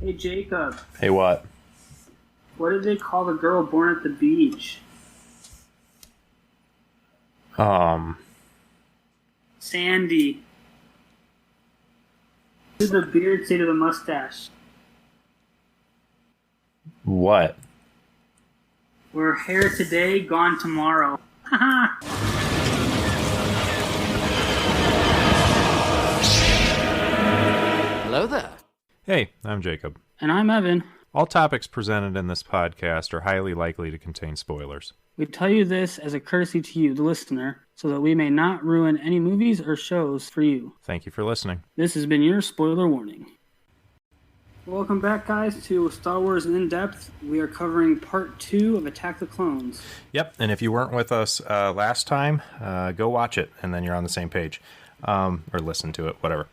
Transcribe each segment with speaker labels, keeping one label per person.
Speaker 1: Hey Jacob,
Speaker 2: Hey, what?
Speaker 1: what did they call the girl born at the beach?
Speaker 2: Um,
Speaker 1: Sandy. What did the beard say to the mustache?
Speaker 2: what?
Speaker 1: We're here today, gone tomorrow. Haha.
Speaker 3: Hello there.
Speaker 2: Hey, I'm Jacob.
Speaker 1: And I'm Evan.
Speaker 2: All topics presented in this podcast are highly likely to contain spoilers.
Speaker 1: We tell you this as a courtesy to you, the listener, so that we may not ruin any movies or shows for you.
Speaker 2: Thank you for listening.
Speaker 1: This has been your spoiler warning. Welcome back, guys, to Star Wars In Depth. We are covering part 2 of Attack the Clones.
Speaker 2: Yep, and if you weren't with us last time, go watch it, and then you're on the same page. Or listen to it, whatever.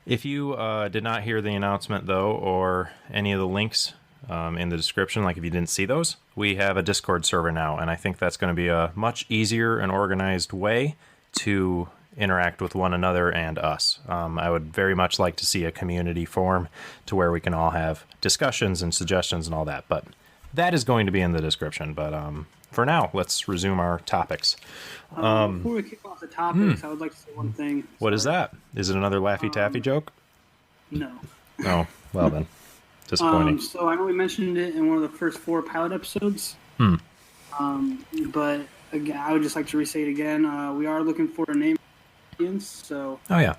Speaker 2: If you did not hear the announcement, though, or any of the links in the description, like if you didn't see those, we have a Discord server now, and I think that's going to be a much easier and organized way to interact with one another and us. I would very much like to see a community form to where we can all have discussions and suggestions and all that, but that is going to be in the description. But for now, let's resume our topics.
Speaker 1: Before we kick off the topics, I would like to say one thing.
Speaker 2: What is that? Is it another Laffy Taffy joke?
Speaker 1: No.
Speaker 2: Oh, well then. Disappointing.
Speaker 1: So I know we mentioned it in one of the first 4 pilot episodes. But again, I would just like to re-say it again. We are looking for a name audience, so
Speaker 2: Oh, yeah.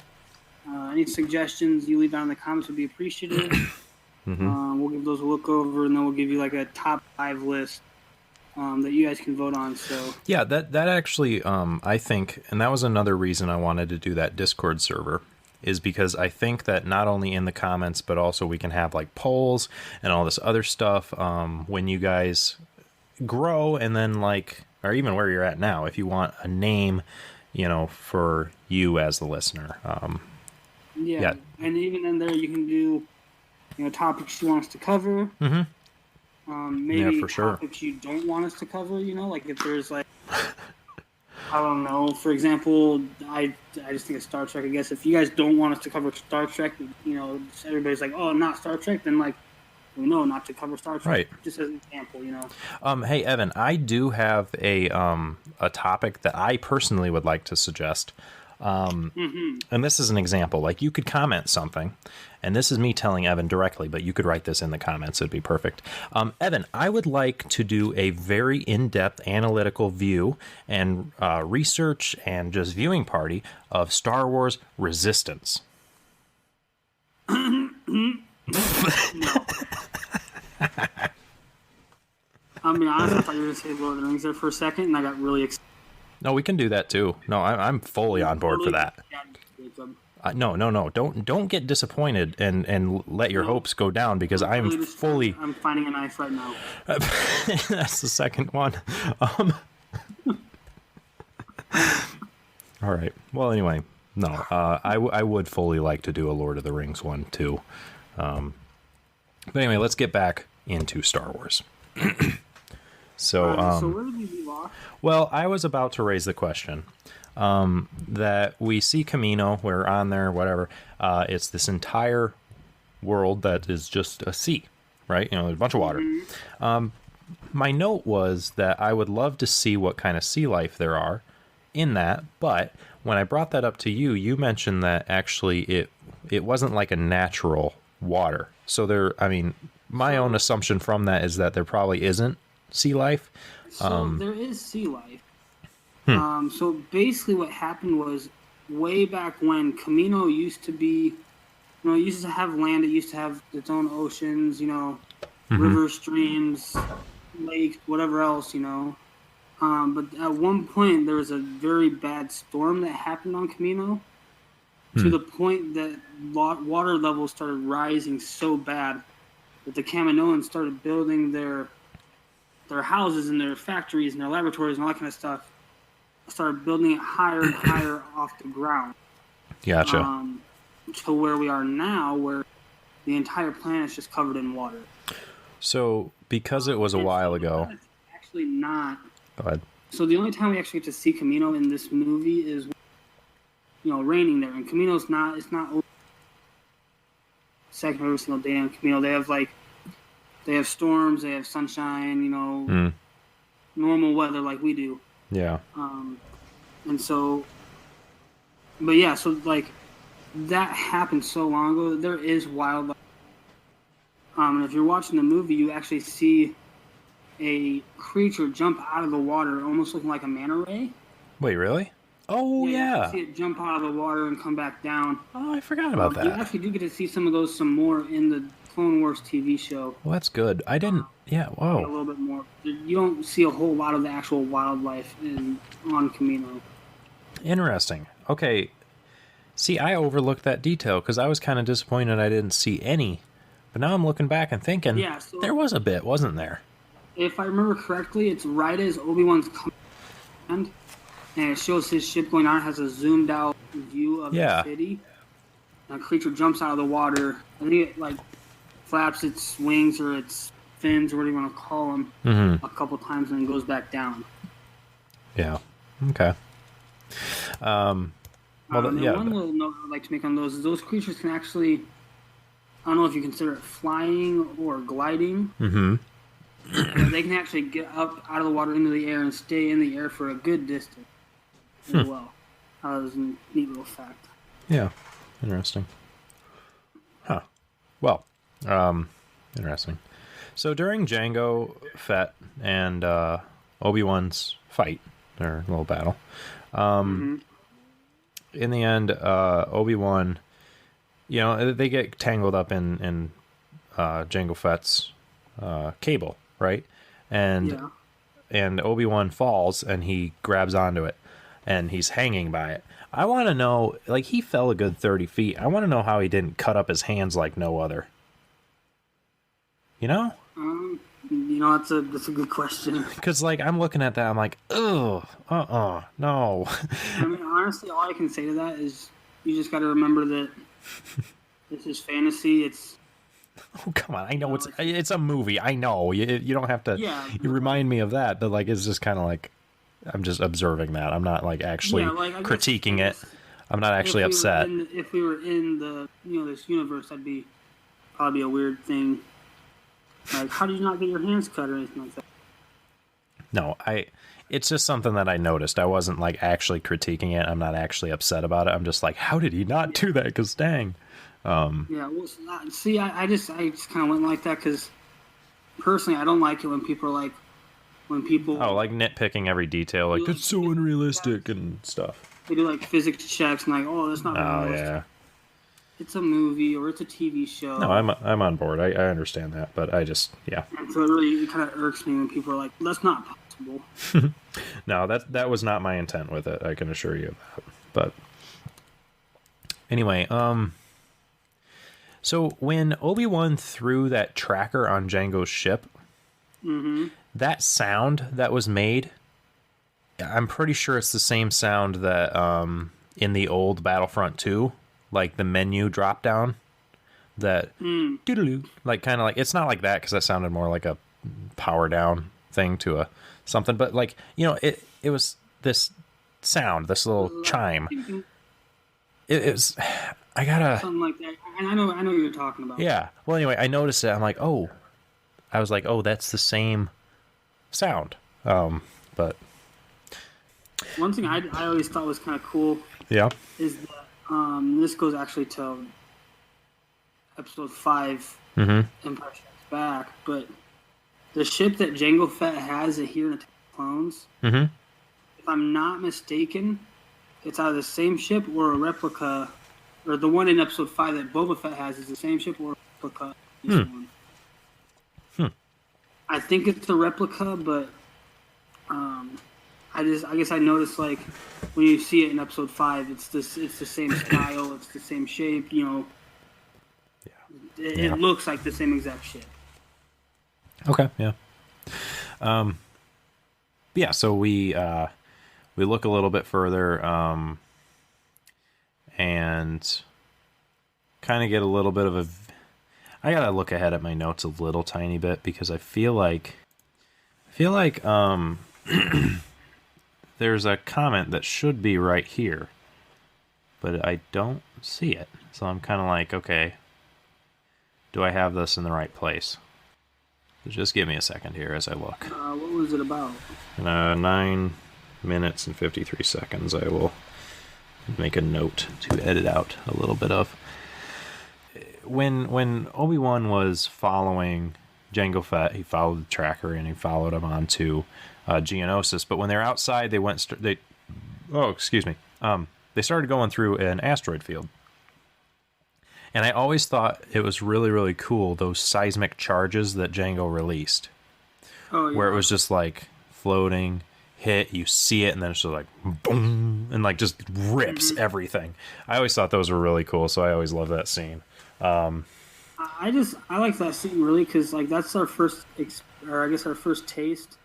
Speaker 1: any suggestions you leave down in the comments would be appreciated. We'll give those a look over, and then we'll give you like a top 5 list that you guys can vote on. So
Speaker 2: Yeah, that actually, I think, and that was another reason I wanted to do that Discord server, is because I think that not only in the comments, but also we can have like polls and all this other stuff when you guys grow, and then like, or even where you're at now, if you want a name, for you as the listener.
Speaker 1: yeah, and even in there you can do topics you want us to cover. Maybe
Speaker 2: Yeah, for sure.
Speaker 1: topics you don't want us to cover. Like if there's like I don't know. For example, I just think of Star Trek. I guess if you guys don't want us to cover Star Trek, everybody's like, oh, not Star Trek. Then like, we know not to cover Star Trek.
Speaker 2: Right.
Speaker 1: Just as an example,
Speaker 2: Hey, Evan, I do have a topic that I personally would like to suggest. And this is an example. Like, you could comment something, and this is me telling Evan directly, but you could write this in the comments. It'd be perfect. Evan, I would like to do a very in-depth analytical view and research and just viewing party of Star Wars Resistance.
Speaker 1: I mean, honestly, I thought you were going to say Lord of the Rings there for a second, and I got really excited.
Speaker 2: No, we can do that too. No, I'm fully on board for that. No. Don't get disappointed and let your hopes go down, because I'm fully.
Speaker 1: I'm finding a knife right now.
Speaker 2: That's the second one. All right. Well, anyway, no. I would fully like to do a Lord of the Rings one too. But anyway, let's get back into Star Wars. So
Speaker 1: where did we leave off?
Speaker 2: Well, I was about to raise the question that we see Kamino, we're on there, whatever. It's this entire world that is just a sea, right? A bunch of water. My note was that I would love to see what kind of sea life there are in that, but when I brought that up to you, you mentioned that actually it wasn't like a natural water. So my own assumption from that is that there probably isn't sea life.
Speaker 1: So there is sea life. So basically what happened was, way back when, Kamino used to be, it used to have land, it used to have its own oceans, rivers, streams, lakes, whatever else, But at one point there was a very bad storm that happened on Kamino, to the point that water levels started rising so bad that the Kaminoans started building their houses and their factories and their laboratories and all that kind of stuff, started building it higher and higher off the ground.
Speaker 2: Gotcha.
Speaker 1: To where we are now, where the entire planet is just covered in water.
Speaker 2: So, because it was a while ago...
Speaker 1: It's actually not...
Speaker 2: Go ahead.
Speaker 1: So the only time we actually get to see Kamino in this movie is, raining there. And Kamino's not... It's not... second every single day on Camino. They have storms, they have sunshine, normal weather like we do.
Speaker 2: Yeah.
Speaker 1: And so, but yeah, so like that happened so long ago. There is wildlife. And if you're watching the movie, you actually see a creature jump out of the water, almost looking like a manta ray.
Speaker 2: Wait, really? Oh, yeah.
Speaker 1: You see it jump out of the water and come back down.
Speaker 2: Oh, I forgot about
Speaker 1: You
Speaker 2: that.
Speaker 1: actually do get to see some of those some more in the Clone Wars TV show.
Speaker 2: Well, that's good. I didn't... Yeah,
Speaker 1: A
Speaker 2: whoa.
Speaker 1: little bit more. You don't see a whole lot of the actual wildlife on Camino.
Speaker 2: Interesting. Okay. See, I overlooked that detail because I was kind of disappointed I didn't see any. But now I'm looking back and thinking,
Speaker 1: Yeah, so
Speaker 2: there was a bit, wasn't there?
Speaker 1: if I remember correctly, it's right as Obi-Wan's coming, and it shows his ship going on. It has a zoomed out view of
Speaker 2: Yeah.
Speaker 1: the city. And a creature jumps out of the water. I think it like flaps its wings or its fins or whatever you want to call them
Speaker 2: Mm-hmm.
Speaker 1: a couple times and then goes back down.
Speaker 2: Yeah. Okay. Well,
Speaker 1: And
Speaker 2: yeah.
Speaker 1: one little note I'd like to make on those is those creatures can actually, I don't know if you consider it flying or gliding.
Speaker 2: Mm-hmm.
Speaker 1: They can actually get up out of the water into the air and stay in the air for a good distance as well. That was a neat little fact.
Speaker 2: Yeah. Interesting. Huh. Well, interesting. So during Jango Fett and Obi-Wan's fight, their little battle, in the end, Obi-Wan, they get tangled up in Jango Fett's cable, right? And Obi-Wan falls and he grabs onto it and he's hanging by it. I want to know, like, he fell a good 30 feet. I want to know how he didn't cut up his hands like no other. You know?
Speaker 1: That's a good question.
Speaker 2: Because, like, I'm looking at that, I'm like, ugh, no.
Speaker 1: I mean, honestly, all I can say to that is you just got to remember that this is fantasy. It's
Speaker 2: Oh, come on. I know it's a movie. I know. You don't have to you remind me of that, but, like, it's just kind of like, I'm just observing that. I'm not, like, actually
Speaker 1: I guess
Speaker 2: critiquing it. I'm not actually upset.
Speaker 1: If we were in the this universe, that'd be probably a weird thing. Like, how do you not get your hands cut or anything like that?
Speaker 2: No, it's just something that I noticed. I wasn't, like, actually critiquing it. I'm not actually upset about it. I'm just like, how did he not do that? Because dang.
Speaker 1: See, I just kind of went like that because personally, I don't like it when people are like,
Speaker 2: like nitpicking every detail, like, that's so unrealistic and stuff.
Speaker 1: They do like physics checks and like, oh, that's not realistic.
Speaker 2: Yeah.
Speaker 1: It's a movie or it's a TV show.
Speaker 2: No, I'm on board. I understand that, but I just
Speaker 1: And so it kind of irks me when people are like, that's not possible.
Speaker 2: No, that was not my intent with it. I can assure you of that. But anyway, so when Obi-Wan threw that tracker on Jango's ship, that sound that was made, I'm pretty sure it's the same sound that in the old Battlefront 2, like the menu drop down, that doodaloo, like kind of like, it's not like that because that sounded more like a power down thing to a something, but like, it was this sound, this little chime. It was, I gotta,
Speaker 1: something like that. I know what you're talking about.
Speaker 2: yeah. Well, anyway, I noticed it. I'm like, I was like, that's the same sound. But
Speaker 1: one thing I always thought was kind of cool
Speaker 2: yeah,
Speaker 1: is that this goes actually to episode 5,
Speaker 2: mm-hmm.
Speaker 1: Empire Strikes Back, but the ship that Jango Fett has here in Attack of the Clones,
Speaker 2: Mm-hmm.
Speaker 1: if I'm not mistaken, it's either the same ship or a replica, or the one in episode 5 that Boba Fett has is the same ship or a replica of this one. I think it's the replica, but I guess I noticed, like, when you see it in episode 5, it's the same style, it's the same shape, It looks like the same exact ship.
Speaker 2: Okay, yeah. Yeah, so we look a little bit further and kind of get a little bit of a... I gotta look ahead at my notes a little tiny bit because I feel like there's a comment that should be right here, but I don't see it. So I'm kind of like, okay. Do I have this in the right place? Just give me a second here as I look.
Speaker 1: What was it about?
Speaker 2: 9 minutes and 53 seconds. I will make a note to edit out a little bit of. When Obi-Wan was following Jango Fett, he followed the tracker and he followed him onto Geonosis. But when they're outside, they started going through an asteroid field. And I always thought it was really, really cool, those seismic charges that Jango released.
Speaker 1: Oh, yeah.
Speaker 2: Where it was just like floating, hit, you see it, and then it's just like boom, and like just rips everything. I always thought those were really cool, so I always love that scene.
Speaker 1: I like that scene really because like that's our first, our first taste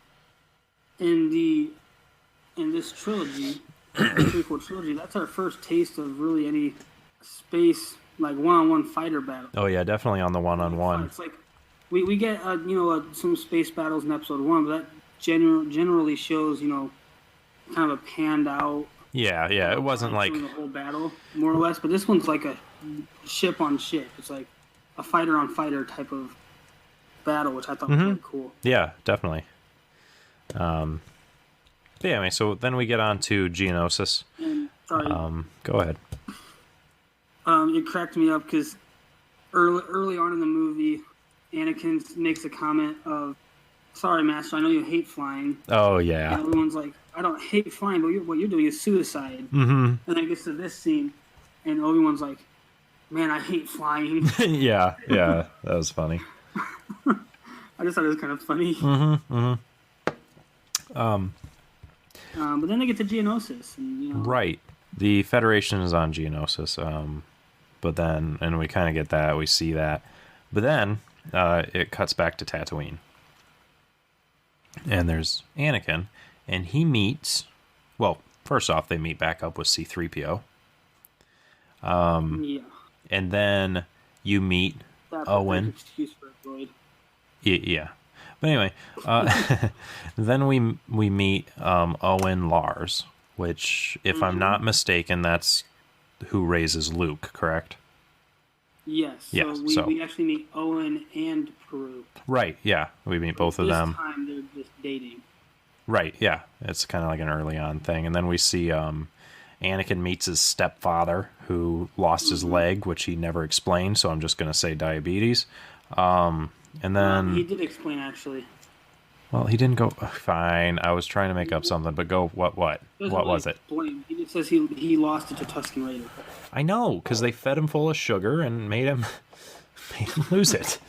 Speaker 1: in this trilogy, the prequel trilogy. That's our first taste of really any space like one-on-one fighter battle.
Speaker 2: Oh yeah, definitely on the one-on-one.
Speaker 1: It's like we get some space battles in episode 1, but that generally shows kind of a panned out.
Speaker 2: Yeah, it wasn't like
Speaker 1: the whole battle more or less, but this one's like a ship on ship. It's like a fighter on fighter type of battle, which I thought was really cool.
Speaker 2: Yeah, definitely. But yeah, anyway, so then we get on to Geonosis.
Speaker 1: And sorry,
Speaker 2: go ahead.
Speaker 1: it cracked me up because early on in the movie, Anakin makes a comment of, "Sorry, Master, I know you hate flying."
Speaker 2: Oh yeah.
Speaker 1: And everyone's like, "I don't hate flying, but what you're doing is suicide."
Speaker 2: Mm-hmm.
Speaker 1: And then it gets to this scene, and Obi-Wan's like, "Man, I hate flying."
Speaker 2: yeah, that was funny.
Speaker 1: I just thought it was kind of funny. But then they get to Geonosis, and
Speaker 2: Right. The Federation is on Geonosis, but then, and we kind of get that, we see that, but then it cuts back to Tatooine, and there's Anakin, and he meets. Well, first off, they meet back up with C-3PO.
Speaker 1: yeah.
Speaker 2: And then you meet
Speaker 1: That's
Speaker 2: Owen.
Speaker 1: a good excuse for a droid.
Speaker 2: Yeah. But anyway, then we meet Owen Lars, which, if I'm not mistaken, that's who raises Luke, correct?
Speaker 1: Yes.
Speaker 2: Yeah,
Speaker 1: So we actually meet Owen and Peru.
Speaker 2: Right, yeah. We meet both of
Speaker 1: This
Speaker 2: them.
Speaker 1: time they're just dating.
Speaker 2: Right, yeah. It's kind of like an early on thing. And then we see Anakin meets his stepfather, who lost his leg, which he never explained, so I'm just going to say diabetes. And then...
Speaker 1: He did explain, actually.
Speaker 2: Well, he didn't go... Fine, I was trying to make up something, but go... What was it?
Speaker 1: He just says he lost it to Tusken Raider.
Speaker 2: I know, because they fed him full of sugar and made him lose it.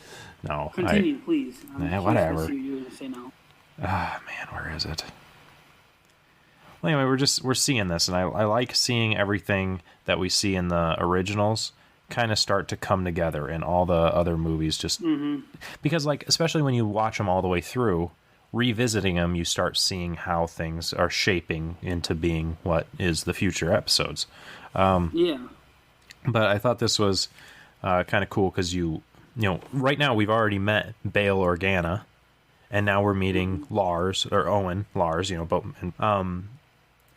Speaker 2: No,
Speaker 1: Continue, please.
Speaker 2: whatever.
Speaker 1: I see what you were going to say now.
Speaker 2: Man, where is it? Well, anyway, we're seeing this, and I like seeing everything that we see in the originals kind of start to come together in all the other movies, just because, like, especially when you watch them all the way through, revisiting them, you start seeing how things are shaping into being what is the future episodes.
Speaker 1: Yeah.
Speaker 2: But I thought this was kind of cool because right now we've already met Bail Organa, and now we're meeting Owen Lars, but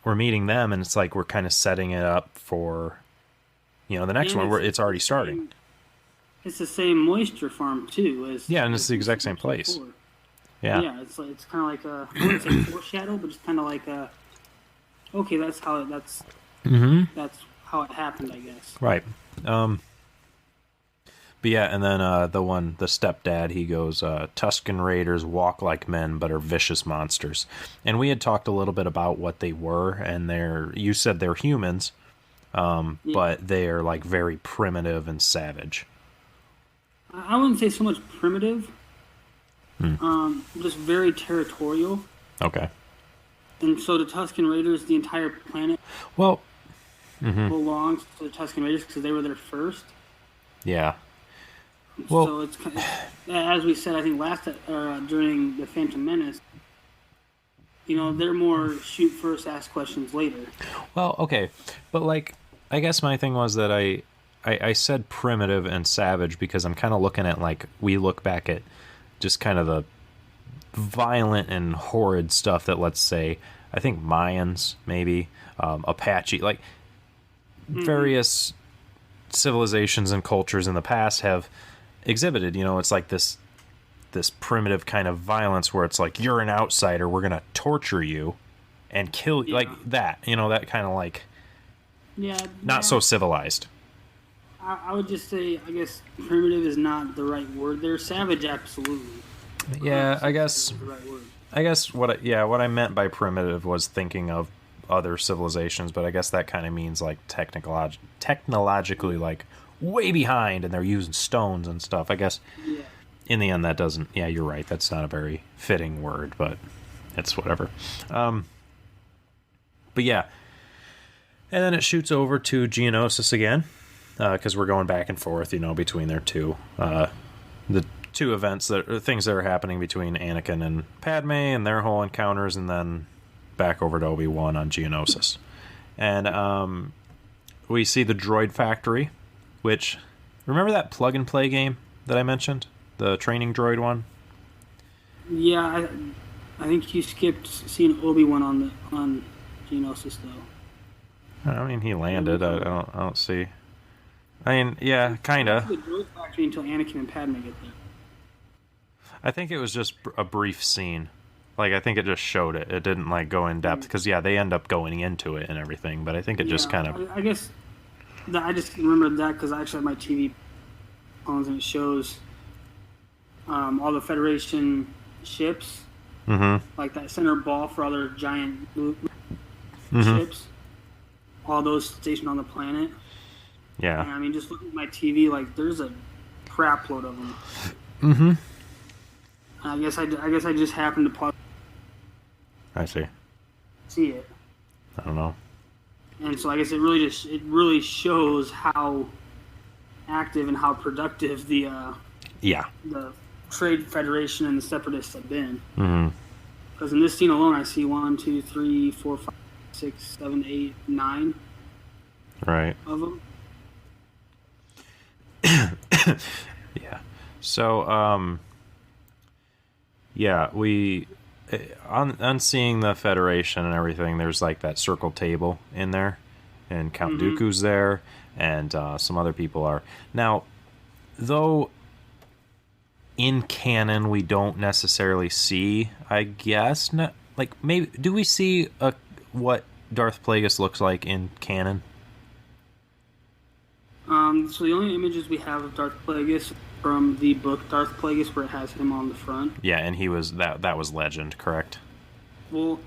Speaker 2: we're meeting them, and it's like we're kind of setting it up for the next one where it's already starting.
Speaker 1: It's the same moisture farm too,
Speaker 2: and it's the exact same place.
Speaker 1: Before.
Speaker 2: Yeah.
Speaker 1: Yeah, it's kind of like I wouldn't say foreshadow, but it's kind of like okay, that's how it happened, I guess.
Speaker 2: Right. But yeah, and then the stepdad, he goes, Tusken Raiders walk like men, but are vicious monsters. And we had talked a little bit about what they were, and you said they're humans, but they are like very primitive and savage.
Speaker 1: I wouldn't say so much primitive, just very territorial.
Speaker 2: Okay. And
Speaker 1: so the Tusken Raiders, the entire planet, belongs to the Tusken Raiders because they were there first.
Speaker 2: Yeah. Well,
Speaker 1: so it's as we said, I think during the Phantom Menace, they're more shoot first, ask questions later.
Speaker 2: Well, okay, but like, I guess my thing was that I said primitive and savage because I'm kind of looking at, like, we look back at just kind of the violent and horrid stuff that, let's say, I think Mayans, maybe, Apache, like, various civilizations and cultures in the past have exhibited. It's like this primitive kind of violence where it's like, you're an outsider, we're gonna torture you and kill you, like that. That kind of like not so civilized.
Speaker 1: I would just say, I guess primitive is not the right word there. Savage, absolutely.
Speaker 2: Yeah, I guess.
Speaker 1: Is the right word.
Speaker 2: I guess what I meant by primitive was thinking of other civilizations, but I guess that kind of means like technologically like way behind, and they're using stones and stuff. I guess in the end that doesn't. Yeah, you're right. That's not a very fitting word, but it's whatever. But yeah, and then it shoots over to Geonosis again, because we're going back and forth, between their two, the two events things that are happening between Anakin and Padme and their whole encounters, and then back over to Obi-Wan on Geonosis. And we see the droid factory, which, remember that plug and play game that I mentioned, the training droid one?
Speaker 1: Yeah, I think you skipped seeing Obi-Wan on Geonosis though.
Speaker 2: I mean, he landed. I don't see. I mean, yeah, kinda.
Speaker 1: The droid factory until Anakin and Padme get there.
Speaker 2: I think it was just a brief scene. Like, I think it just showed it. It didn't, like, go in depth. Because, yeah, they end up going into it and everything. But I think it just kind of...
Speaker 1: I guess... I just remembered that because I actually have my TV on and it shows all the Federation ships.
Speaker 2: Mm-hmm.
Speaker 1: Like that center ball for all their giant ships. All those stationed on the planet.
Speaker 2: Yeah.
Speaker 1: And, I mean, just looking at my TV, like, there's a crap load of them.
Speaker 2: Mm-hmm.
Speaker 1: I guess I just happened to
Speaker 2: I see
Speaker 1: it.
Speaker 2: I don't know.
Speaker 1: And so I guess it really shows how active and how productive the Trade Federation and the Separatists have been.
Speaker 2: Mm-hmm.
Speaker 1: Because in this scene alone, I see 1, 2, 3, 4, 5, 6, 7, 8, 9
Speaker 2: right
Speaker 1: of them.
Speaker 2: Yeah. So, yeah, we on seeing the Federation and everything, there's like that circle table in there, and Count Dooku's there, and some other people are. Now, though in canon we don't necessarily see, I guess, like maybe do we see what Darth Plagueis looks like in canon?
Speaker 1: So the only images we have of Darth Plagueis from the book Darth Plagueis, where it has him on the front.
Speaker 2: Yeah, and he was that was legend, correct?
Speaker 1: Well,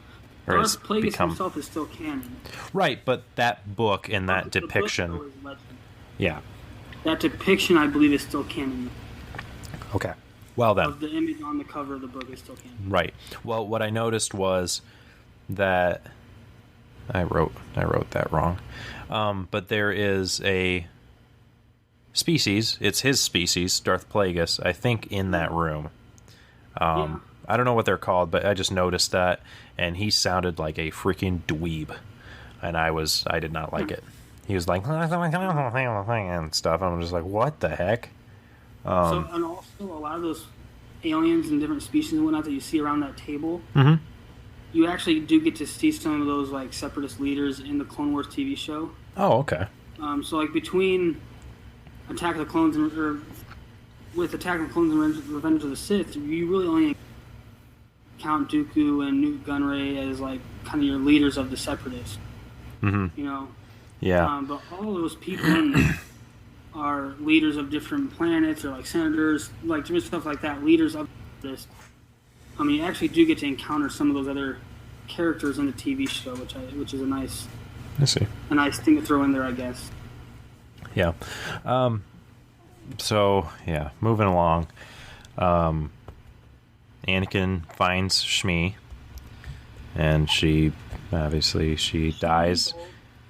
Speaker 2: Or
Speaker 1: Darth Plagueis himself is still canon.
Speaker 2: Right, but that book and that depiction.
Speaker 1: The book, though, is legend.
Speaker 2: Yeah.
Speaker 1: That depiction, I believe, is still canon.
Speaker 2: Okay. Well then.
Speaker 1: Of the image on the cover of the book is still canon.
Speaker 2: Right. Well, what I noticed was that I wrote that wrong. But there is a species. It's his species, Darth Plagueis, I think, in that room.
Speaker 1: Yeah.
Speaker 2: I don't know what they're called, but I just noticed that, and he sounded like a freaking dweeb, and I did not like it. He was like and stuff. I'm just like, what the heck?
Speaker 1: And also a lot of those aliens and different species and whatnot that you see around that table, you actually do get to see some of those like separatist leaders in the Clone Wars TV show.
Speaker 2: Oh, okay.
Speaker 1: So like between Attack of the Clones with Attack of the Clones and Revenge of the Sith, you really only count Dooku and Newt Gunray as like kind of your leaders of the separatists.
Speaker 2: Mm-hmm.
Speaker 1: You know.
Speaker 2: Yeah.
Speaker 1: But all those people in there are leaders of different planets, or like senators, like different stuff like that. Leaders of this. I mean, you actually do get to encounter some of those other characters in the TV show, which is a nice thing to throw in there, I guess.
Speaker 2: Yeah. So yeah, moving along. Anakin finds Shmi, and she dies.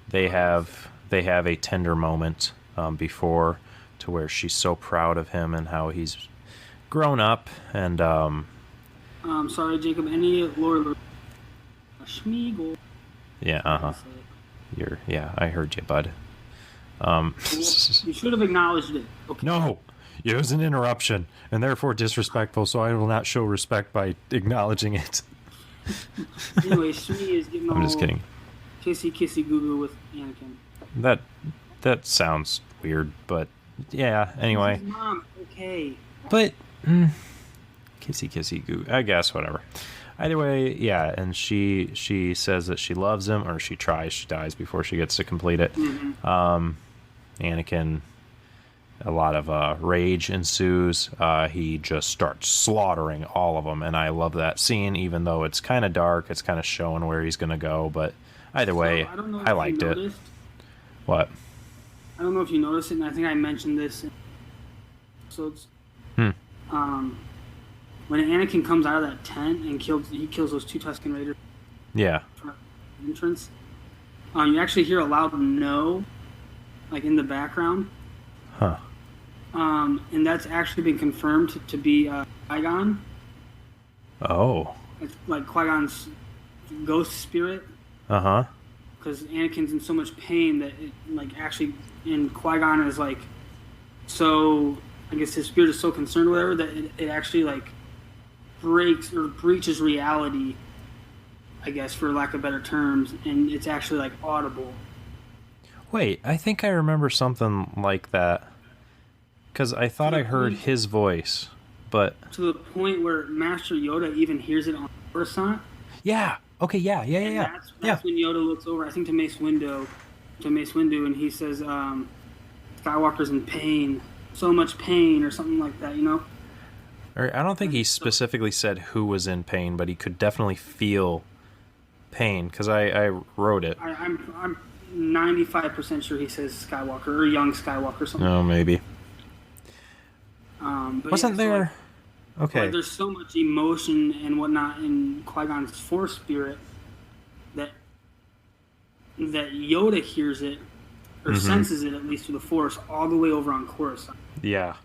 Speaker 2: They have a tender moment before, to where she's so proud of him and how he's grown up. And
Speaker 1: sorry, Jacob. Any Lord Schmeagol.
Speaker 2: Yeah. I heard you, bud.
Speaker 1: Well, you should have acknowledged it. Okay.
Speaker 2: No, it was an interruption, and therefore disrespectful, so I will not show respect by acknowledging it.
Speaker 1: Anyway, Shmi is getting
Speaker 2: I'm just kidding.
Speaker 1: Kissy goo goo with Anakin.
Speaker 2: That sounds weird, but Yeah. Anyway,
Speaker 1: His mom, okay.
Speaker 2: but kissy goo. I guess whatever. Either way, yeah. And she says that she loves him, or she tries. She dies before she gets to complete it. Anakin. A lot of rage ensues. He just starts slaughtering all of them, and I love that scene, even though it's kind of dark. It's kind of showing where he's going to go, but either way,
Speaker 1: I don't know if
Speaker 2: I
Speaker 1: you
Speaker 2: liked it.
Speaker 1: noticed.
Speaker 2: What?
Speaker 1: I don't know if you noticed it, and I think I mentioned this in episodes. When Anakin comes out of that tent and he kills those 2 Tusken Raiders
Speaker 2: Yeah.
Speaker 1: entrance, you actually hear a loud no, like in the background.
Speaker 2: Huh.
Speaker 1: And that's actually been confirmed to be Qui-Gon.
Speaker 2: Oh.
Speaker 1: It's like Qui-Gon's ghost spirit.
Speaker 2: Uh-huh.
Speaker 1: Because Anakin's in so much pain that it, like, actually, and Qui-Gon is like, so, I guess his spirit is so concerned or whatever that it actually, like, breaks or breaches reality, I guess, for lack of better terms, and it's actually, like, audible.
Speaker 2: Wait, I think I remember something like that. Because I thought I heard his voice, but...
Speaker 1: To the point where Master Yoda even hears it on Coruscant.
Speaker 2: Yeah. Okay, yeah.
Speaker 1: And that's when Yoda looks over, I think, to Mace Windu, and he says, Skywalker's in pain. So much pain, or something like that, you know?
Speaker 2: Or I don't think he specifically said who was in pain, but he could definitely feel pain, because I wrote it.
Speaker 1: I'm 95% sure he says Skywalker, or young Skywalker, or something.
Speaker 2: Oh, maybe.
Speaker 1: But
Speaker 2: Wasn't
Speaker 1: yeah,
Speaker 2: there... Okay.
Speaker 1: Like, there's so much emotion and whatnot in Qui-Gon's Force spirit that Yoda hears it, or senses it at least through the Force, all the way over on Coruscant.
Speaker 2: Yeah.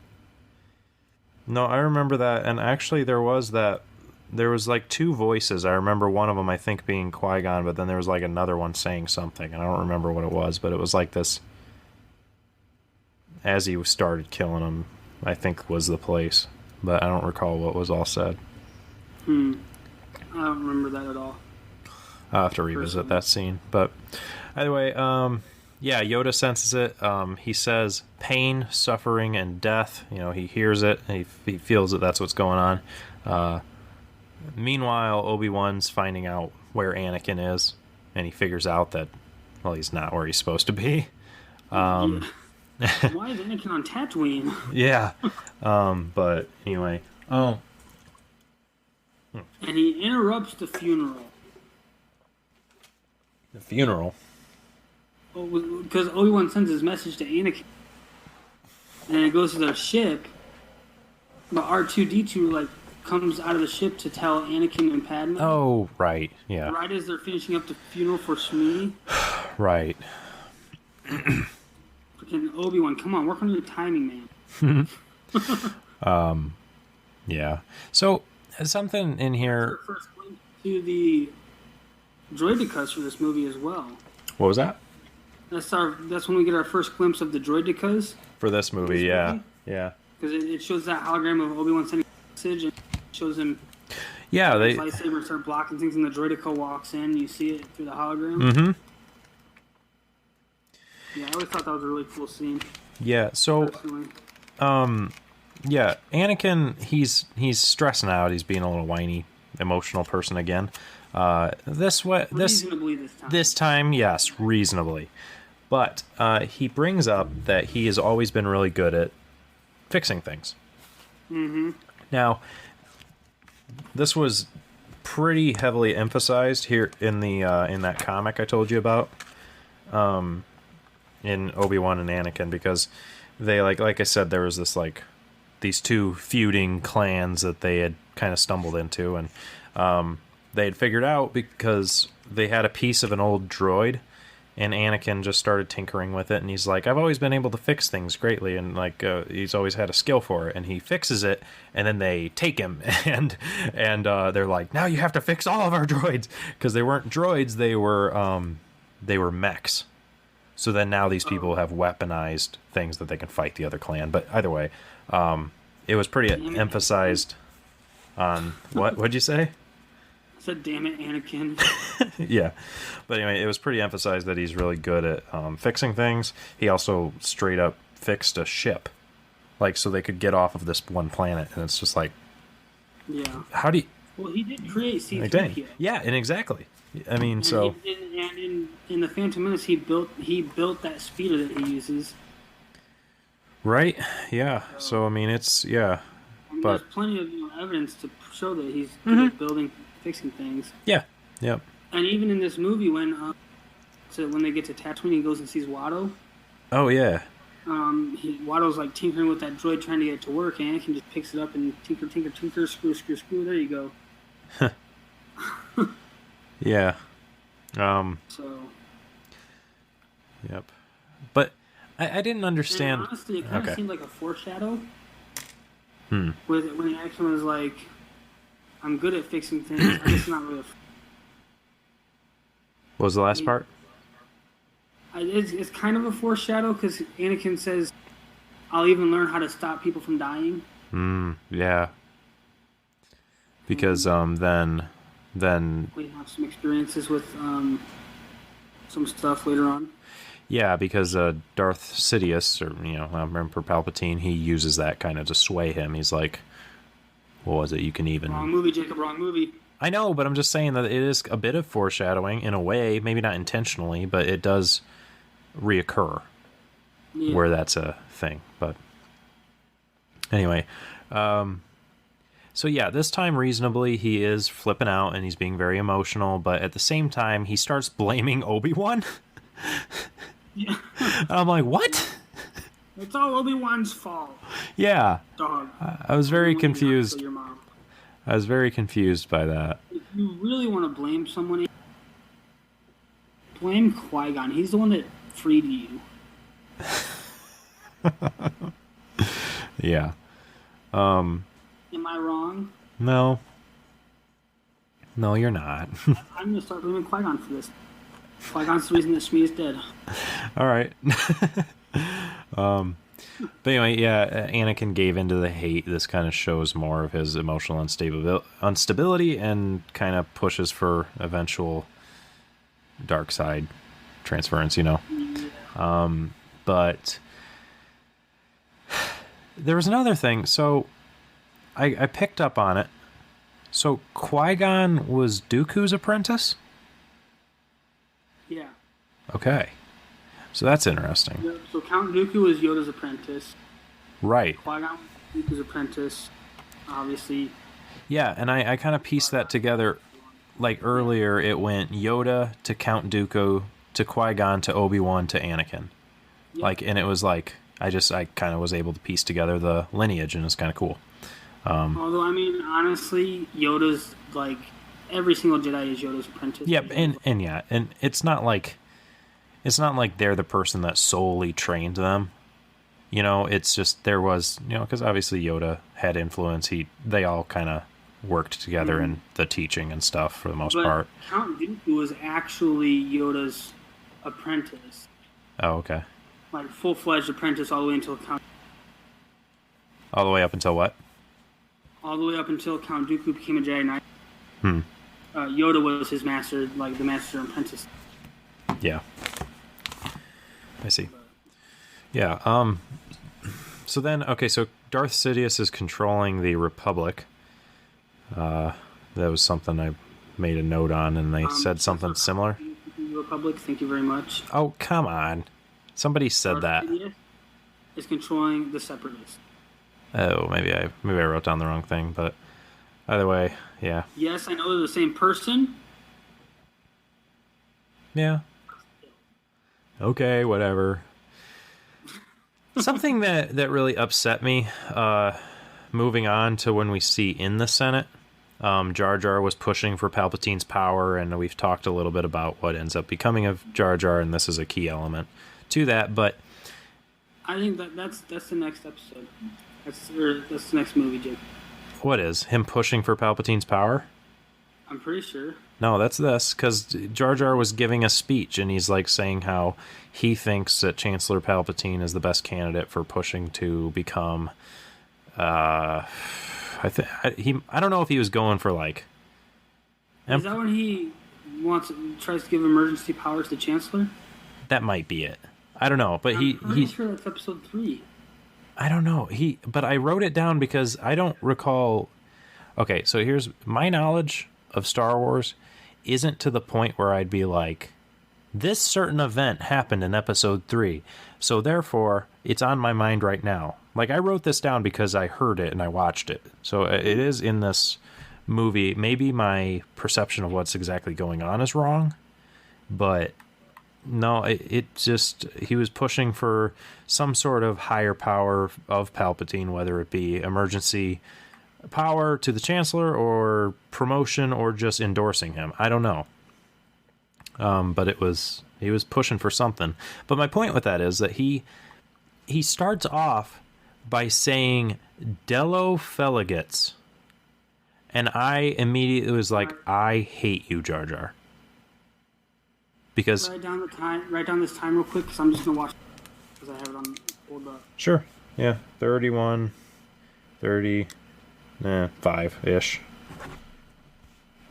Speaker 2: No, I remember that, and actually there was like 2 voices. I remember one of them, I think, being Qui-Gon, but then there was like another one saying something, and I don't remember what it was, but it was like this, as he started killing him, I think was the place, but I don't recall what was all said.
Speaker 1: I don't remember that at all.
Speaker 2: I'll have to revisit that scene, but either way, yeah, Yoda senses it. He says pain, suffering, and death. You know, he hears it. He feels that that's what's going on. Meanwhile, Obi-Wan's finding out where Anakin is, and he figures out that, well, he's not where he's supposed to be.
Speaker 1: Why is Anakin on Tatooine?
Speaker 2: Yeah. But anyway. Oh.
Speaker 1: And he interrupts the funeral.
Speaker 2: The funeral?
Speaker 1: Because Obi-Wan sends his message to Anakin. And it goes to their ship. But R2-D2, like, comes out of the ship to tell Anakin and Padme.
Speaker 2: Oh, right. Yeah.
Speaker 1: Right as they're finishing up the funeral for Shmi.
Speaker 2: Right.
Speaker 1: Freaking Obi-Wan, come on, work on your timing, man.
Speaker 2: Yeah. So, something in here...
Speaker 1: Our first glimpse to the droidicas for this movie as well.
Speaker 2: What was that?
Speaker 1: That's when we get our first glimpse of the droidicas.
Speaker 2: For this movie, yeah. Yeah.
Speaker 1: Because it shows that hologram of Obi-Wan sending a message, and it shows him
Speaker 2: Yeah,
Speaker 1: his lightsaber start blocking things, and the droidica walks in. You see it through the hologram.
Speaker 2: Mm-hmm.
Speaker 1: Yeah, I always thought that was a really cool scene.
Speaker 2: Yeah, so...
Speaker 1: Personally.
Speaker 2: Yeah, Anakin, he's stressing out. He's being a little whiny, emotional person again. This time, yes, reasonably. But he brings up that he has always been really good at fixing things.
Speaker 1: Mm-hmm.
Speaker 2: Now, this was pretty heavily emphasized here in the in that comic I told you about, in Obi-Wan and Anakin, because they like I said, there was this like these 2 feuding clans that they had kind of stumbled into, and they had figured out because they had a piece of an old droid, and Anakin just started tinkering with it, and he's like, I've always been able to fix things greatly, and like he's always had a skill for it, and he fixes it, and then they take him, and they're like, now you have to fix all of our droids, because they weren't droids, they were mechs. So then now these people have weaponized things that they can fight the other clan. But either way, it was pretty emphasized on... What'd you say?
Speaker 1: I said, damn it, Anakin.
Speaker 2: Yeah. But anyway, it was pretty emphasized that he's really good at fixing things. He also straight up fixed a ship, like so they could get off of this one planet, and it's just like,
Speaker 1: Yeah.
Speaker 2: how do you?
Speaker 1: Well, he did create
Speaker 2: Like, dang.
Speaker 1: C-3PO.
Speaker 2: Yeah, and exactly. I mean,
Speaker 1: And
Speaker 2: so
Speaker 1: in the Phantom Menace, he built that speeder that he uses.
Speaker 2: right, yeah. So I mean, it's yeah,
Speaker 1: And
Speaker 2: but
Speaker 1: there's plenty of evidence to show that he's good at building, fixing things.
Speaker 2: yeah, yep,
Speaker 1: And even in this movie, when they get to Tatooine, he goes and sees Watto.
Speaker 2: oh yeah,
Speaker 1: Watto's like tinkering with that droid trying to get it to work, and Anakin just picks it up and tinker, screw. There you go.
Speaker 2: yeah,
Speaker 1: So,
Speaker 2: yep. But I didn't
Speaker 1: and
Speaker 2: understand.
Speaker 1: honestly, it kind of
Speaker 2: Okay.
Speaker 1: seemed like a foreshadow.
Speaker 2: Hmm.
Speaker 1: When Anakin was like, "I'm good at fixing things." I guess not really.
Speaker 2: What was the last part?
Speaker 1: It's kind of a foreshadow because Anakin says, "I'll even learn how to stop people from dying."
Speaker 2: Yeah. Because then
Speaker 1: We have some experiences with some stuff later on.
Speaker 2: yeah, because Darth Sidious, or Emperor Palpatine, he uses that kind of to sway him. He's like, what was it? You can even.
Speaker 1: Wrong movie, Jacob. Wrong movie.
Speaker 2: I know, but I'm just saying that it is a bit of foreshadowing in a way, maybe not intentionally, but it does reoccur
Speaker 1: Yeah.
Speaker 2: where that's a thing. But anyway, so yeah, this time reasonably he is flipping out and he's being very emotional, but at the same time he starts blaming Obi-Wan.
Speaker 1: Yeah.
Speaker 2: And I'm like, what?
Speaker 1: It's all Obi-Wan's fault,
Speaker 2: Yeah,
Speaker 1: dog.
Speaker 2: I was very
Speaker 1: Not
Speaker 2: confused.
Speaker 1: your mom.
Speaker 2: I was very confused by that.
Speaker 1: If you really want to blame someone, blame Qui-Gon. He's the one that freed you.
Speaker 2: Yeah.
Speaker 1: Am I wrong?
Speaker 2: No, you're not.
Speaker 1: I'm going to start blaming Qui-Gon for this. Qui-Gon's the reason that Shmi is dead.
Speaker 2: All right. But anyway, yeah, Anakin gave into the hate. This kind of shows more of his emotional instability and kind of pushes for eventual dark side transference, But there was another thing. So I picked up on it. So Qui-Gon was Dooku's apprentice?
Speaker 1: Yeah.
Speaker 2: Okay. So that's interesting.
Speaker 1: Yep. So Count Dooku is Yoda's apprentice.
Speaker 2: Right.
Speaker 1: Qui-Gon was Dooku's apprentice. Obviously.
Speaker 2: Yeah, and I kind of pieced that together. Like earlier, it went Yoda to Count Dooku to Qui-Gon to Obi-Wan to Anakin.
Speaker 1: Yep.
Speaker 2: Like, and it was like, I kind of was able to piece together the lineage, and it's kind of cool.
Speaker 1: Although, I mean, honestly, Yoda's, like, every single Jedi is Yoda's apprentice.
Speaker 2: Yep, and yeah, and it's not like they're the person that solely trained them. It's just there was, because obviously Yoda had influence. They all kind of worked together in the teaching and stuff for the most part.
Speaker 1: Count Dooku was actually Yoda's apprentice.
Speaker 2: Oh, okay.
Speaker 1: Like, full-fledged apprentice all the way until Count...
Speaker 2: All the way up until what?
Speaker 1: All the way up until Count Dooku became a Jedi Knight. Yoda was his master, like, the master and apprentice.
Speaker 2: Yeah. I see. Yeah, so then, okay, so Darth Sidious is controlling the Republic. That was something I made a note on, and they said something similar.
Speaker 1: Republic, thank you very much.
Speaker 2: Oh, come on. Somebody said that.
Speaker 1: Darth Sidious is controlling the Separatists.
Speaker 2: Oh, maybe I wrote down the wrong thing, but either way, yeah.
Speaker 1: Yes, I know they're the same person.
Speaker 2: Yeah. Okay, whatever. Something that really upset me, moving on to when we see in the Senate, Jar Jar was pushing for Palpatine's power, and we've talked a little bit about what ends up becoming of Jar Jar, and this is a key element to that, but...
Speaker 1: I think that's the next episode. That's the next movie, Jake.
Speaker 2: What is? Him pushing for Palpatine's power?
Speaker 1: I'm pretty sure.
Speaker 2: No, that's this, because Jar Jar was giving a speech, and he's like saying how he thinks that Chancellor Palpatine is the best candidate for pushing to become. I don't know if he was going for like.
Speaker 1: Is that when he tries to give emergency powers to Chancellor?
Speaker 2: That might be it. I don't know, but
Speaker 1: I'm pretty sure that's episode 3.
Speaker 2: I don't know. But I wrote it down because I don't recall. Okay, so here's my knowledge of Star Wars isn't to the point where I'd be like, this certain event happened in episode 3, so therefore it's on my mind right now. Like, I wrote this down because I heard it and I watched it. So it is in this movie. Maybe my perception of what's exactly going on is wrong, but no, it just, he was pushing for some sort of higher power of Palpatine, whether it be emergency power to the Chancellor or promotion or just endorsing him. I don't know. But he was pushing for something. But my point with that is that he starts off by saying Dello Feligets. And I immediately was like, I hate you, Jar Jar. Because
Speaker 1: Write down this time real quick, because I'm just gonna watch because I have it on pulled up.
Speaker 2: Sure. Yeah, 31, 30, 5-ish.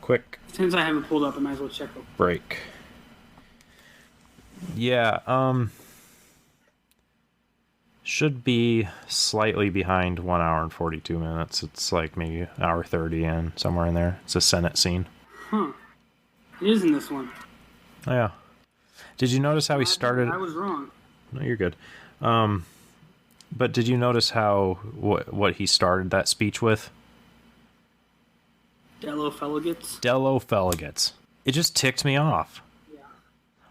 Speaker 2: Quick
Speaker 1: Since I have it pulled up, I might as well check it.
Speaker 2: break. Yeah, should be slightly behind 1 hour and 42 minutes. It's like maybe an hour 30 in, somewhere in there. It's a Senate scene.
Speaker 1: Huh. It is in this one.
Speaker 2: Oh, yeah. Did you notice how he started?
Speaker 1: I was wrong.
Speaker 2: No, you're good. But did you notice how what he started that speech with?
Speaker 1: Dello Feligets.
Speaker 2: Dello Feligets. It just ticked me off.
Speaker 1: Yeah.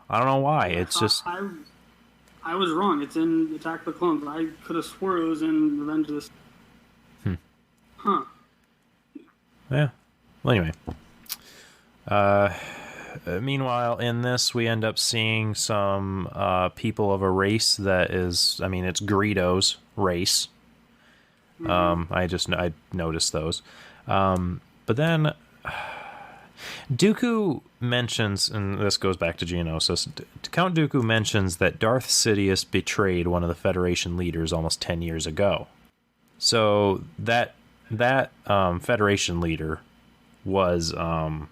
Speaker 2: I don't know why. It's just
Speaker 1: I was wrong. It's in Attack of the Clones. I could have swore it was in Revenge of the Sith. Huh.
Speaker 2: Yeah. Well, anyway. Meanwhile, in this, we end up seeing some people of a race that is, I mean, it's Greedo's race. I noticed those. But then Dooku mentions, and this goes back to Geonosis, Count Dooku mentions that Darth Sidious betrayed one of the Federation leaders almost 10 years ago. So that Federation leader was, oh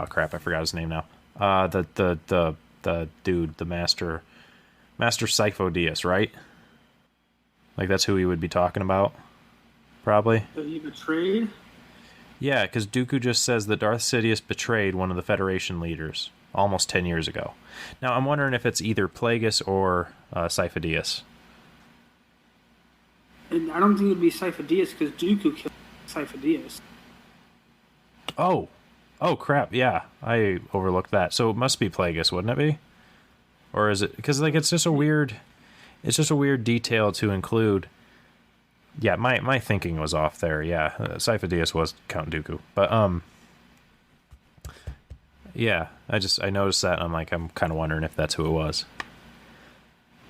Speaker 2: crap, I forgot his name now. The dude, the Master Sifo Dyas, right? Like, that's who he would be talking about, probably.
Speaker 1: That he betrayed?
Speaker 2: Yeah, because Dooku just says that Darth Sidious betrayed one of the Federation leaders almost 10 years ago. Now, I'm wondering if it's either Plagueis or Sifo Dyas.
Speaker 1: And I don't think it would be Sifo Dyas because Dooku killed Sifo Dyas.
Speaker 2: Oh, crap, yeah. I overlooked that. So it must be Plagueis, wouldn't it be? Or is it... Because, like, it's just a weird detail to include. Yeah, my thinking was off there. Yeah, Sifo Dyas was Count Dooku. But, yeah, I noticed that, and I'm kind of wondering if that's who it was.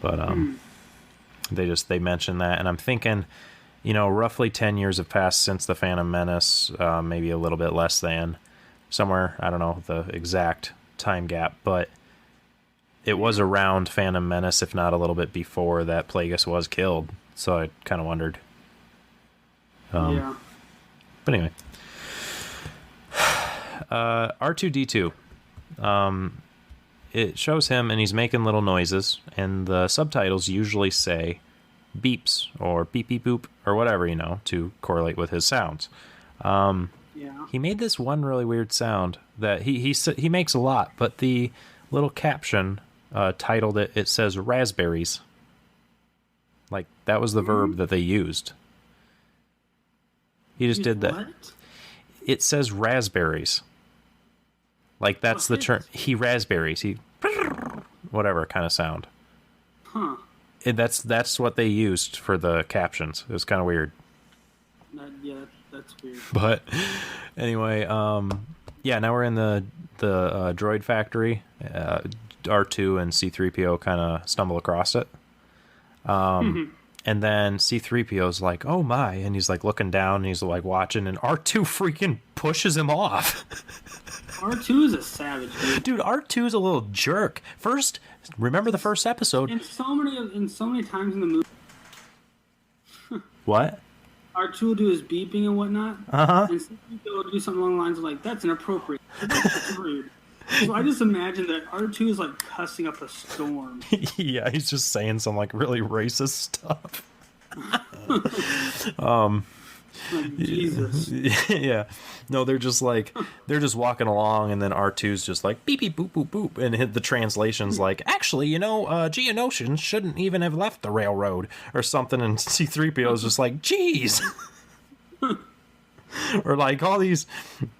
Speaker 2: But, they mentioned that, and I'm thinking, roughly 10 years have passed since the Phantom Menace, maybe a little bit less than, somewhere, I don't know the exact time gap, but it was around Phantom Menace, if not a little bit before that Plagueis was killed, so I kind of wondered.
Speaker 1: Yeah.
Speaker 2: But anyway. R2-D2. It shows him, and he's making little noises, and the subtitles usually say beeps, or beep beep boop, or whatever, to correlate with his sounds.
Speaker 1: Yeah.
Speaker 2: He made this one really weird sound that he makes a lot, but the little caption titled it says raspberries. Like, that was the verb that they used. He just did that.
Speaker 1: What?
Speaker 2: It says raspberries. Like, that's the term. He raspberries. He whatever kind of sound.
Speaker 1: Huh.
Speaker 2: And that's what they used for the captions. It was kind of weird.
Speaker 1: That's weird.
Speaker 2: But anyway, yeah, now we're in the droid factory. R2 and C-3PO kind of stumble across it. And then C-3PO's like, oh my, and he's like looking down and he's like watching, and R2 freaking pushes him off.
Speaker 1: R2 is a savage,
Speaker 2: dude. R2 is a little jerk. First, remember the first episode?
Speaker 1: And so many times in the movie.
Speaker 2: What?
Speaker 1: R2 will do his beeping and whatnot.
Speaker 2: Uh-huh.
Speaker 1: And C-3PO will do something along the lines of like, that's inappropriate. That's rude. So I just imagine that R2 is like cussing up a storm.
Speaker 2: Yeah, he's just saying some like really racist stuff.
Speaker 1: Like, Jesus.
Speaker 2: Yeah. No, they're just walking along, and then R2's just like beep beep boop boop boop, and the translation's like, actually, Geonosians shouldn't even have left the railroad or something, and C-3PO is just like, geez. Or like all these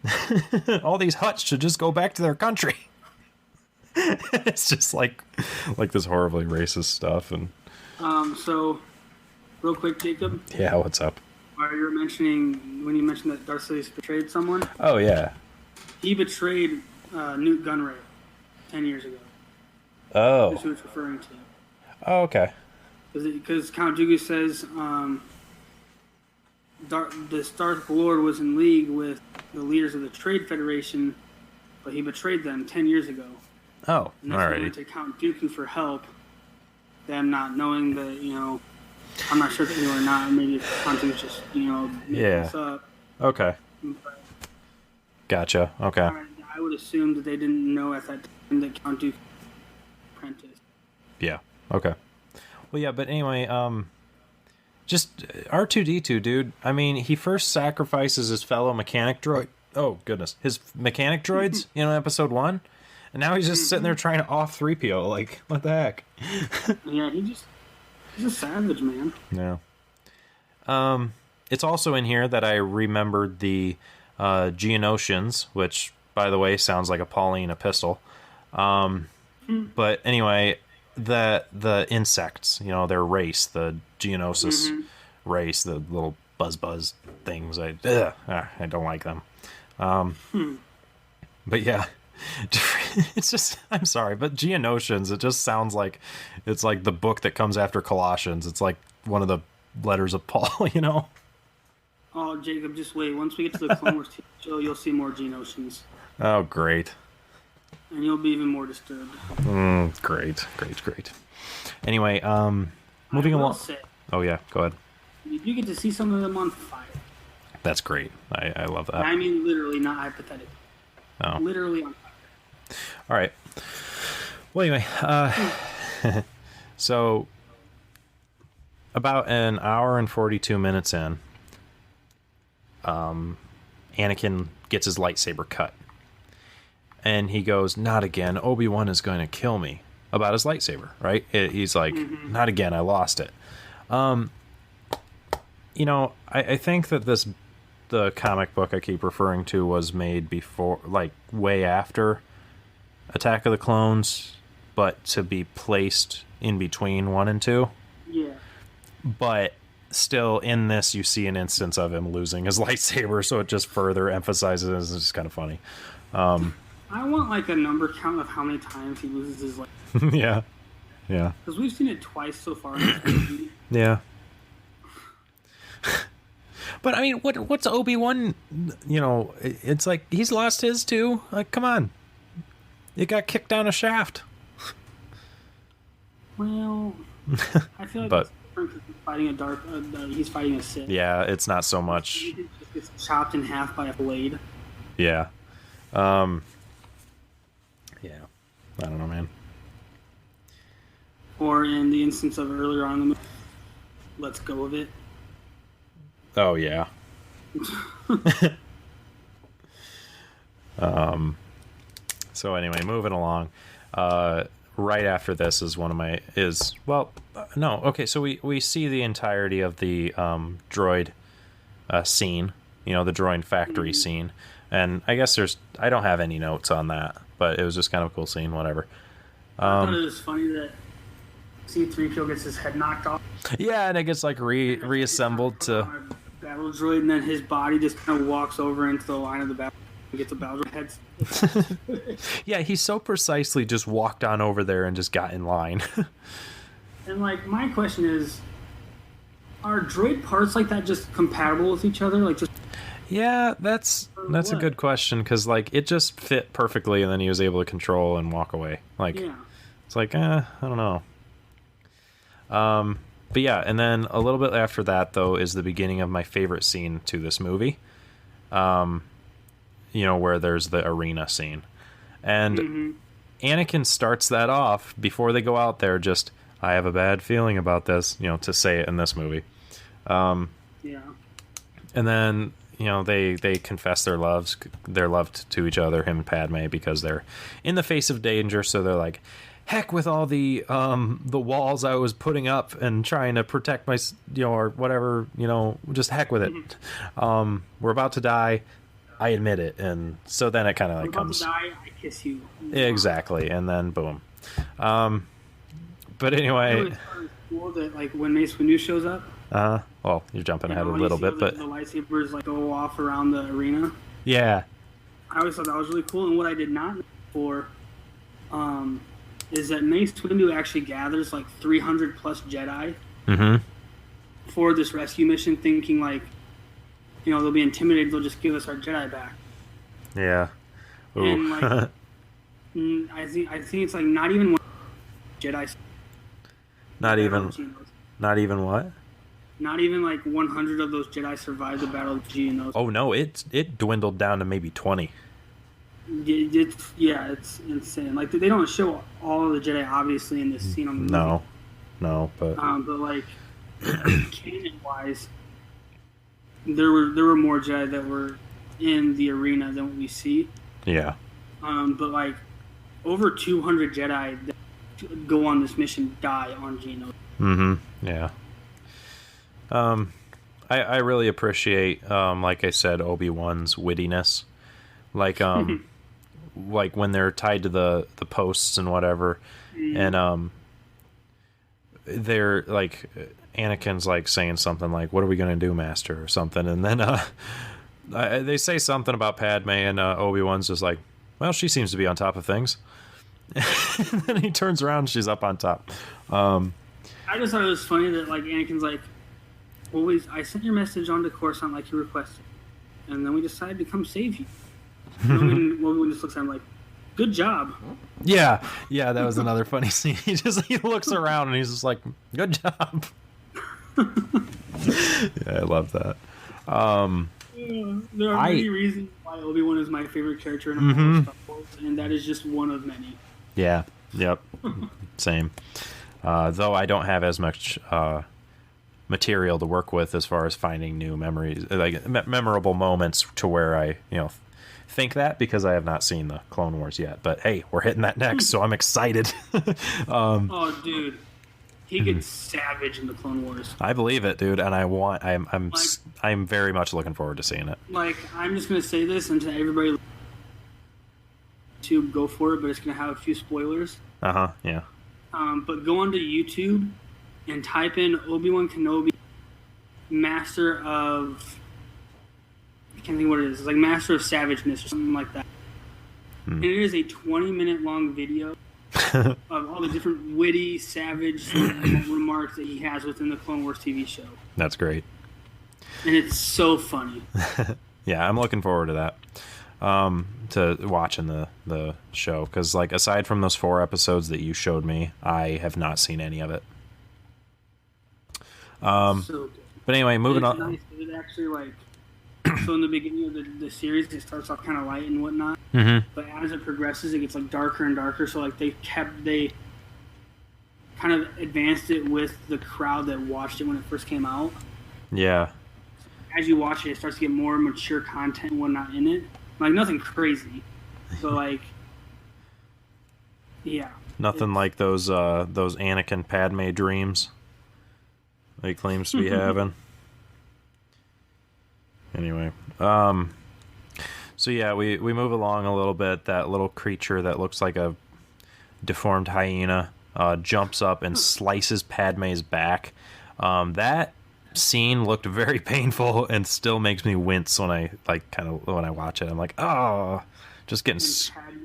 Speaker 2: huts should just go back to their country. It's just like this horribly racist stuff. And
Speaker 1: So real quick, Jacob.
Speaker 2: yeah, what's up?
Speaker 1: When you mentioned that Darth Sidious betrayed someone,
Speaker 2: Oh yeah.
Speaker 1: he betrayed Newt Gunray 10 years ago.
Speaker 2: Oh.
Speaker 1: That's who it's referring to.
Speaker 2: Oh, okay.
Speaker 1: Because Count Dooku says the Darth Lord was in league with the leaders of the Trade Federation, but he betrayed them 10 years ago.
Speaker 2: Oh,
Speaker 1: And that's when he went
Speaker 2: alrighty.
Speaker 1: to Count Dooku for help. Them not knowing that, I'm not sure if they knew or not. Maybe Count Dooku's just, making
Speaker 2: Yeah.
Speaker 1: this up.
Speaker 2: Okay.
Speaker 1: But
Speaker 2: Gotcha. Okay.
Speaker 1: I would assume that they didn't know at that time that Count Dooku apprentice.
Speaker 2: Yeah. Okay. Well, yeah, but anyway, just R2-D2, dude. I mean, he first sacrifices his fellow mechanic droid. Oh, goodness. His mechanic droids, in episode 1. And now he's just sitting there trying to off 3PO. Like, what the heck?
Speaker 1: Yeah, he's a savage, man.
Speaker 2: Yeah. It's also in here that I remembered the Geonosians, which, by the way, sounds like a Pauline epistle. But anyway, the insects, their race, the Geonosis race, the little buzz things. I don't like them. But yeah, it's just, I'm sorry, but Geonosians, it just sounds like it's like the book that comes after Colossians. It's like one of the letters of Paul,
Speaker 1: Oh, Jacob, just wait. Once we get to the Clone Wars TV show, you'll see more Geonosians.
Speaker 2: Oh, great.
Speaker 1: And you'll be even more disturbed.
Speaker 2: Great. Anyway, moving
Speaker 1: I will
Speaker 2: along.
Speaker 1: say,
Speaker 2: Oh yeah, go ahead.
Speaker 1: you get to see some of them on fire.
Speaker 2: That's great. I love that.
Speaker 1: I mean, literally, not hypothetically.
Speaker 2: Oh.
Speaker 1: Literally on fire.
Speaker 2: All right. Well, anyway, so about an hour and 42 minutes in, Anakin gets his lightsaber cut. And he goes, not again, Obi-Wan is going to kill me. About his lightsaber, right? He's like, not again, I lost it. I think that the comic book I keep referring to was made before, like, way after Attack of the Clones, but to be placed in between 1 and 2.
Speaker 1: Yeah.
Speaker 2: But still, in this, you see an instance of him losing his lightsaber, so it just further emphasizes. It's just kind of funny.
Speaker 1: I want, like, a number count of how many times he loses his lightsaber.
Speaker 2: Yeah.
Speaker 1: Because we've seen it twice so far in this movie.
Speaker 2: Yeah. But, I mean, what's Obi-Wan, it's like, he's lost his too. Like, come on. It got kicked down a shaft.
Speaker 1: Well, I feel like
Speaker 2: But-
Speaker 1: it's different 'cause he's fighting a Sith.
Speaker 2: Yeah, it's not so much.
Speaker 1: He just gets chopped in half by a blade.
Speaker 2: Yeah. Yeah. I don't know, man.
Speaker 1: Or in the instance of earlier on in the movie, let's go with it.
Speaker 2: Oh, yeah. So anyway, moving along. Right after this is so we see the entirety of the droid scene, the droid factory scene. And I guess I don't have any notes on that, but it was just kind of a cool scene, whatever.
Speaker 1: I thought it was funny that C-3PO gets his head knocked off.
Speaker 2: Yeah, and it gets like reassembled to...
Speaker 1: On a battle droid, and then his body just kind of walks over into the line of the battle and gets a battle droid head.
Speaker 2: Yeah, he so precisely just walked on over there and just got in line.
Speaker 1: And, like, my question is, are droid parts like that just compatible with each other? Like, just...
Speaker 2: Yeah, that's a
Speaker 1: what?
Speaker 2: good question, because like it just fit perfectly, and then he was able to control and walk away. Like,
Speaker 1: Yeah.
Speaker 2: it's like, I don't know. But yeah, and then a little bit after that, though, is the beginning of my favorite scene to this movie. Where there's the arena scene, And Anakin starts that off before they go out there. Just, I have a bad feeling about this, to say it in this movie.
Speaker 1: Yeah.
Speaker 2: And then, they confess their love to each other, him and Padme, because they're in the face of danger. So they're like, heck with all the walls I was putting up and trying to protect my, or whatever, just heck with it. We're about to die. I admit it. And so then it kind of like comes.
Speaker 1: About to die, I kiss you.
Speaker 2: Exactly. And then boom. But anyway.
Speaker 1: It's cool that like when Mace Windu shows up.
Speaker 2: Well, you're jumping ahead a little bit, but
Speaker 1: the lightsabers like go off around the arena.
Speaker 2: Yeah.
Speaker 1: I always thought that was really cool. And what I did not know before, is that Mace Windu actually gathers like 300 plus Jedi for this rescue mission, thinking like, they'll be intimidated, they'll just give us our Jedi back.
Speaker 2: Yeah. Ooh.
Speaker 1: And like, I think it's like not even Jedi.
Speaker 2: Not even what?
Speaker 1: Not even like 100 of those Jedi survived the Battle of Geonosis.
Speaker 2: Oh no, it dwindled down to maybe 20.
Speaker 1: It's insane. Like they don't show all of the Jedi obviously in this scene on the movie.
Speaker 2: No, but
Speaker 1: like canon wise, there were more Jedi that were in the arena than what we see.
Speaker 2: Yeah.
Speaker 1: But like over 200 Jedi that go on this mission die on Geonosis.
Speaker 2: Yeah. I really appreciate, like I said, Obi-Wan's wittiness. Like, like when they're tied to the posts and whatever, and they're like, Anakin's like saying something like, "What are we gonna do, Master?" or something, and then they say something about Padme, and Obi-Wan's just like, "Well, she seems to be on top of things." And then he turns around, and she's up on top.
Speaker 1: I just thought it was funny that like Anakin's like, "Well, I sent your message onto Coruscant like you requested, and then we decided to come save you." Obi-Wan just looks at him like, "Good job."
Speaker 2: Yeah, that was another funny scene. He looks around and he's just like, "Good job." Yeah, I love that.
Speaker 1: There are many reasons why Obi-Wan is my favorite character in all of Star Wars, and that is just one of many.
Speaker 2: Yeah. Yep. Same. Though I don't have as much material to work with as far as finding new memories, like memorable moments to where I, think that, because I have not seen the Clone Wars yet. But hey, we're hitting that next, so I'm excited.
Speaker 1: Oh, dude, he gets savage in the Clone Wars.
Speaker 2: I believe it, dude, and I'm very much looking forward to seeing it.
Speaker 1: Like, I'm just gonna say this, and to everybody, to go for it, but it's gonna have a few spoilers.
Speaker 2: Yeah.
Speaker 1: But go onto YouTube and type in Obi-Wan Kenobi, Master of... I can't think what it is. It's like Master of Savageness or something like that. And it is a 20-minute long video of all the different witty, savage remarks that he has within the Clone Wars TV show.
Speaker 2: That's great.
Speaker 1: And it's so funny.
Speaker 2: Yeah, I'm looking forward to that. To watching the show, because like aside from those 4 episodes that you showed me, I have not seen any of it.
Speaker 1: So good.
Speaker 2: But anyway, moving on.
Speaker 1: Nice. It actually like, so in the beginning of the series, it starts off kind of light and whatnot, but as it progresses, it gets like darker and darker. So like they kind of advanced it with the crowd that watched it when it first came out.
Speaker 2: Yeah.
Speaker 1: As you watch it, it starts to get more mature content and whatnot in it. Like nothing crazy. So like, yeah.
Speaker 2: Nothing like those Anakin Padme dreams that he claims to be having. Anyway, so yeah, we move along a little bit. That little creature that looks like a deformed hyena jumps up and slices Padme's back. That scene looked very painful and still makes me wince when I when I watch it. I'm like, oh, just getting.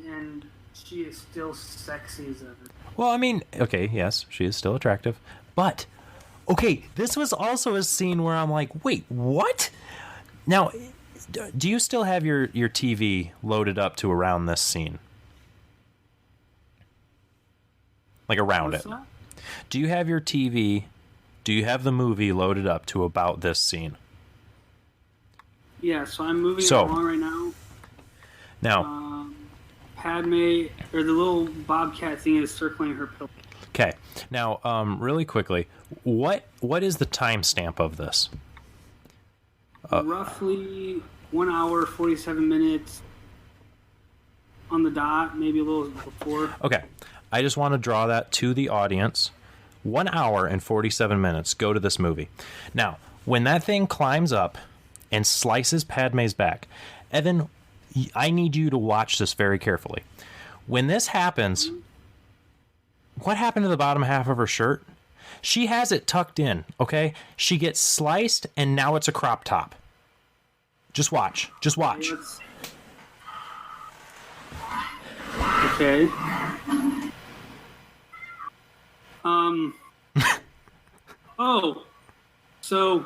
Speaker 1: And she is still sexy as ever.
Speaker 2: Well, I mean, okay, yes, she is still attractive, but okay, this was also a scene where I'm like, wait, what? Now, do you still have your TV loaded up to around this scene? Like around
Speaker 1: What's
Speaker 2: it.
Speaker 1: That?
Speaker 2: Do you have your TV, do you have the movie loaded up to about this scene?
Speaker 1: Yeah, so I'm moving along right now.
Speaker 2: Now,
Speaker 1: Padme, or the little bobcat thing is circling her pillow.
Speaker 2: Okay. Now, really quickly, what is the timestamp of this?
Speaker 1: Roughly 1 hour, 47 minutes on the dot, maybe a little before.
Speaker 2: Okay. I just want to draw that to the audience. 1 hour and 47 minutes go to this movie. Now, when that thing climbs up and slices Padme's back, Evan, I need you to watch this very carefully. When this happens, what happened to the bottom half of her shirt? She has it tucked in, okay? She gets sliced, and now it's a crop top. Just watch. Just watch.
Speaker 1: Okay. Oh. So,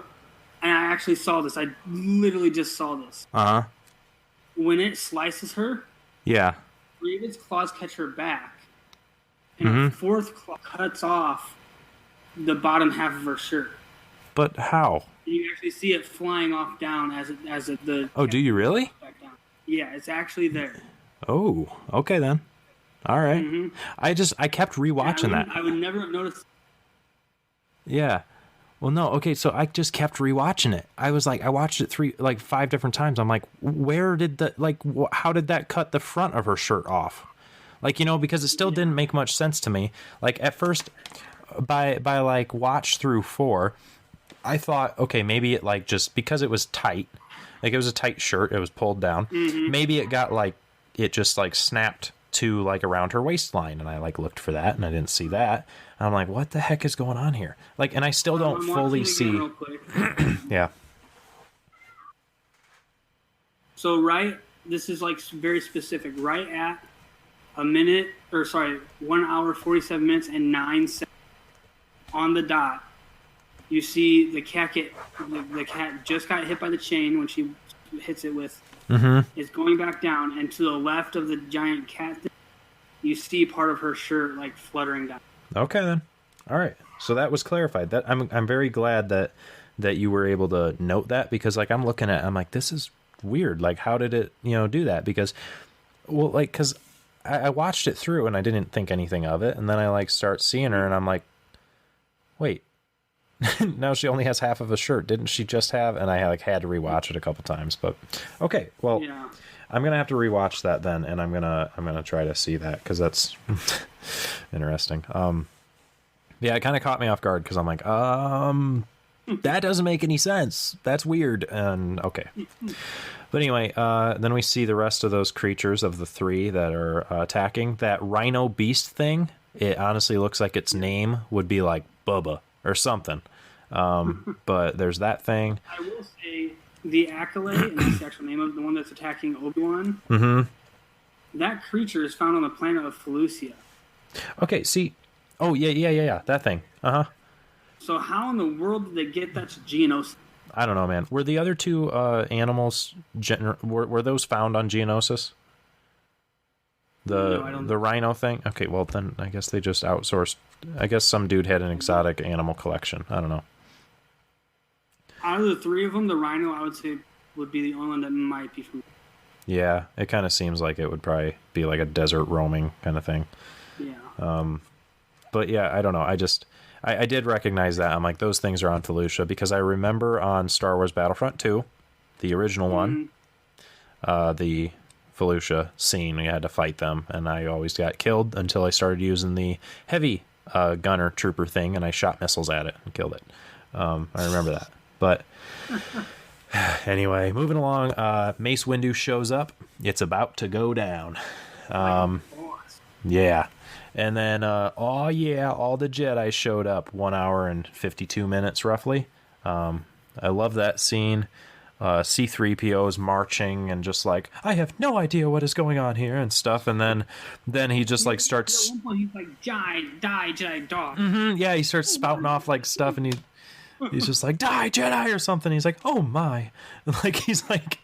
Speaker 1: and I actually saw this. I literally just saw this.
Speaker 2: Uh-huh.
Speaker 1: When it slices her,
Speaker 2: Yeah.
Speaker 1: 3 of its claws catch her back, and a 4th claw cuts off the bottom half of her shirt.
Speaker 2: But how?
Speaker 1: And you actually see it flying off down as the.
Speaker 2: Oh, do you really?
Speaker 1: Back down. Yeah, it's actually there.
Speaker 2: Oh, okay then. All right. I kept rewatching that.
Speaker 1: I would never have noticed.
Speaker 2: Yeah. Well, no. Okay, so I just kept rewatching it. I was like, I watched it 5 different times. I'm like, where did how did that cut the front of her shirt off? Like, because it still didn't make much sense to me. Like at first, by like watch through 4, I thought, okay, maybe it just because it was tight, like it was a tight shirt, it was pulled down. Maybe it got it just snapped to around her waistline, and I looked for that and I didn't see that. And I'm like, what the heck is going on here? And I still don't fully see.
Speaker 1: Real quick.
Speaker 2: Yeah.
Speaker 1: So this is very specific. Right at 1 hour 47 minutes and 9 seconds on the dot, you see the cat the cat just got hit by the chain when she hits it with. Is going back down, and to the left of the giant cat thing, you see part of her shirt fluttering down.
Speaker 2: Okay then. All right. So that was clarified. That I'm very glad that you were able to note that, because I'm looking at it, I'm like, this is weird. How did it do that? Because because I watched it through and I didn't think anything of it, and then I start seeing her and I'm like, wait. Now she only has half of a shirt. Didn't she just have? And I had to rewatch it a couple times. But okay, well, yeah. I'm gonna have to rewatch that then, and I'm gonna try to see that, because that's interesting. Yeah, it kind of caught me off guard, because I'm like, that doesn't make any sense. That's weird. And okay, but anyway, then we see the rest of those creatures of the 3 that are attacking. That rhino beast thing. It honestly looks like its name would be Bubba or something. But there's that thing.
Speaker 1: I will say the Acolyte, and that's the actual name of the one that's attacking Obi-Wan. That creature is found on the planet of Felucia.
Speaker 2: Okay, see. Oh, yeah. That thing.
Speaker 1: So how in the world did they get that to Geonosis?
Speaker 2: I don't know, man. Were the other 2 animals, were those found on Geonosis? The rhino thing? Okay, well then I guess they just outsourced. I guess some dude had an exotic animal collection. I don't know.
Speaker 1: Out of the 3 of them, the rhino, I would say, would be the only one that might be from.
Speaker 2: Yeah, it kind of seems like it would probably be a desert roaming kind of thing.
Speaker 1: Yeah.
Speaker 2: But yeah, I don't know. I did recognize that. I'm like, those things are on Felucia, because I remember on Star Wars Battlefront 2, the original one, the Felucia scene, we had to fight them, and I always got killed until I started using the heavy gunner trooper thing, and I shot missiles at it and killed it. I remember that. But anyway, moving along, Mace Windu shows up. It's about to go down. Yeah. And then, all the Jedi showed up. 1 hour and 52 minutes, roughly. I love that scene. C-3PO's marching and just I have no idea what is going on here and stuff. And then he just starts.
Speaker 1: At one point he's die, Jedi dog.
Speaker 2: Yeah, he starts spouting off stuff, and he's just die, Jedi, or something. He's like, oh my, he's like,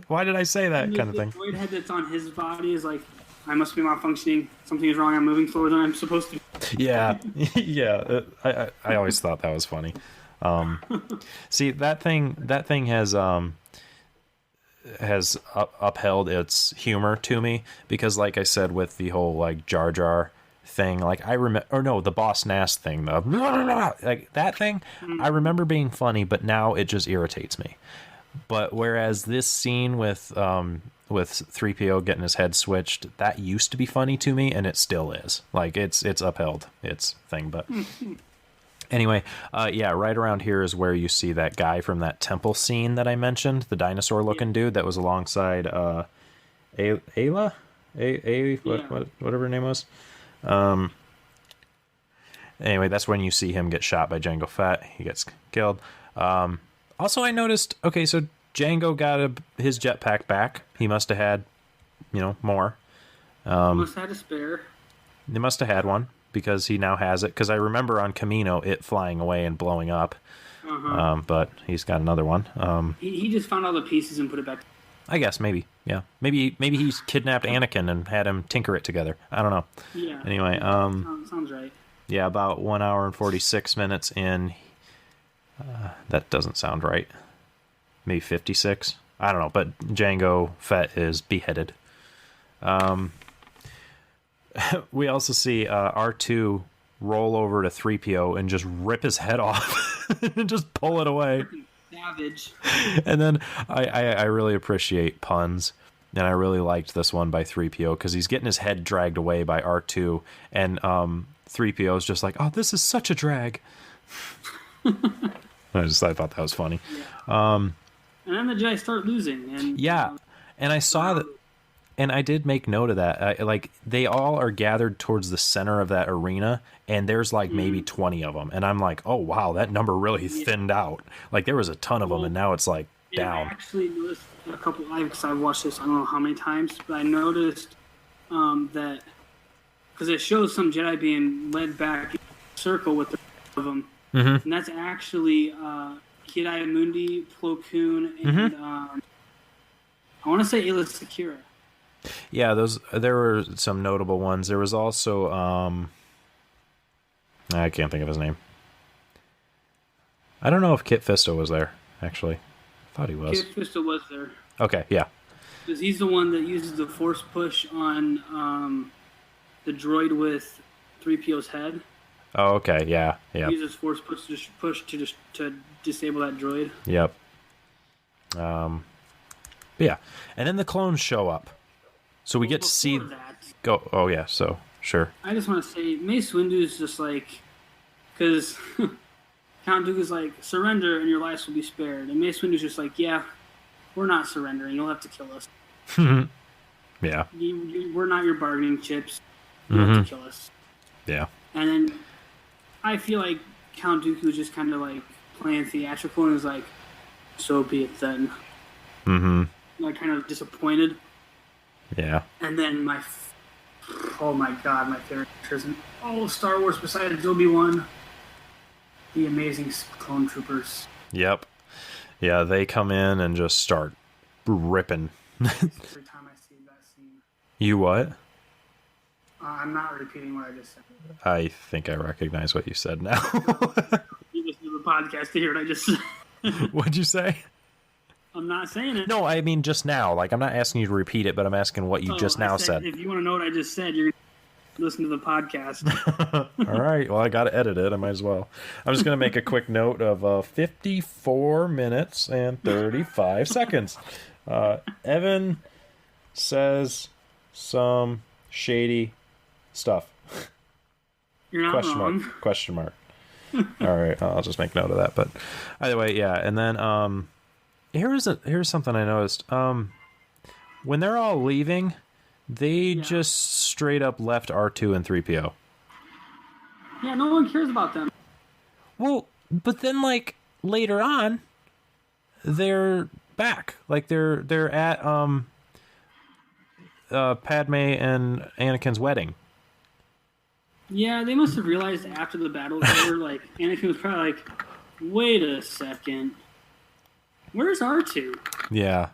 Speaker 2: why did I say that, kind of thing.
Speaker 1: The droid head that's on his body is I must be malfunctioning. Something is wrong. I'm moving slower than I'm supposed to.
Speaker 2: Yeah, yeah. I always thought that was funny. See, that thing has has upheld its humor to me, because like I said, with the whole like Jar Jar thing, like I remember, or no, the Boss Nass thing, the like that thing, I remember being funny, but now it just irritates me. But whereas this scene with 3PO getting his head switched, that used to be funny to me, and it still is. Like it's upheld its thing. But anyway, yeah, right around here is where you see that guy from that temple scene that I mentioned, the dinosaur looking dude that was alongside Ayla, whatever her name was. Anyway, that's when you see him get shot by Jango Fett. He gets killed. Also, I noticed, okay, so Jango got his jetpack back. He must have had, more.
Speaker 1: Must have had a spare.
Speaker 2: They must have had one, because he now has it. Because I remember on Kamino it flying away and blowing up. But he's got another one.
Speaker 1: He just found all the pieces and put it back.
Speaker 2: I guess, maybe, yeah. Maybe he's kidnapped Anakin and had him tinker it together. I don't know.
Speaker 1: Yeah.
Speaker 2: Anyway,
Speaker 1: sounds right.
Speaker 2: Yeah, about 1 hour and 46 minutes in. That doesn't sound right. Maybe 56. I don't know, but Jango Fett is beheaded. We also see R2 roll over to 3PO and just rip his head off and just pull it away.
Speaker 1: Savage. And
Speaker 2: then I really appreciate puns, and I really liked this one by 3PO because he's getting his head dragged away by R2, and 3PO is just like, "Oh, this is such a drag." I thought that was funny.
Speaker 1: Yeah. And then the Jedi start losing. And
Speaker 2: yeah, and I saw that, and I did make note of that. Like, they all are gathered towards the center of that arena, and there's like maybe 20 of them. And I'm like, oh, wow, that number really thinned out. Like, there was a ton of them, and now it's like down.
Speaker 1: I actually noticed a couple, because I've watched this I don't know how many times, but I noticed that, because it shows some Jedi being led back in a circle with the of them.
Speaker 2: Mm-hmm.
Speaker 1: And that's actually Ki-Adi-Mundi, Plo Koon, and I want to say Aayla Secura.
Speaker 2: Yeah, there were some notable ones. There was also I can't think of his name. I don't know if Kit Fisto was there, actually. I thought he was.
Speaker 1: Kit Fisto was there.
Speaker 2: Okay, yeah.
Speaker 1: Because he's the one that uses the force push on the droid with 3PO's head.
Speaker 2: Oh, okay, yeah.
Speaker 1: He uses force push to disable that droid.
Speaker 2: Yep. But yeah, and then the clones show up, so we get to see. Go. Oh yeah. So sure.
Speaker 1: I just want to say, Mace Windu is just like, because Count Dooku's like, surrender and your lives will be spared, and Mace Windu's just like, yeah, we're not surrendering. You'll have to kill us.
Speaker 2: Yeah.
Speaker 1: We're not your bargaining chips. You have to kill us.
Speaker 2: Yeah.
Speaker 1: And then I feel like Count Dooku was just kind of like playing theatrical and was like, so be it then. Like, kind of disappointed.
Speaker 2: Yeah.
Speaker 1: And then oh my god, my favorite characters in all of Star Wars besides Obi-Wan, the amazing clone troopers.
Speaker 2: Yep. Yeah, they come in and just start ripping.
Speaker 1: Every time I see that scene.
Speaker 2: You what?
Speaker 1: I'm not repeating what I just said.
Speaker 2: I think I recognize what you said now.
Speaker 1: You listen to the podcast to hear what I just said.
Speaker 2: What'd you say?
Speaker 1: I'm not saying it.
Speaker 2: No, I mean just now. Like, I'm not asking you to repeat it, but I'm asking what you just now said.
Speaker 1: If you want to know what I just said, you're going to listen to the podcast.
Speaker 2: All right. Well, I got to edit it. I might as well. I'm just going to make a quick note of 54 minutes and 35 seconds. Evan says some shady stuff.
Speaker 1: You're not wrong.
Speaker 2: Question mark. All right. I'll just make note of that. But either way, yeah. And then here's something I noticed. When they're all leaving, they just straight up left R2 and 3PO.
Speaker 1: Yeah, no one cares about them.
Speaker 2: Well, but then like later on, they're back. Like they're at Padme and Anakin's wedding.
Speaker 1: Yeah, they must have realized after the battle was over, like, Anakin was probably like, wait a second. Where's R2?
Speaker 2: Yeah.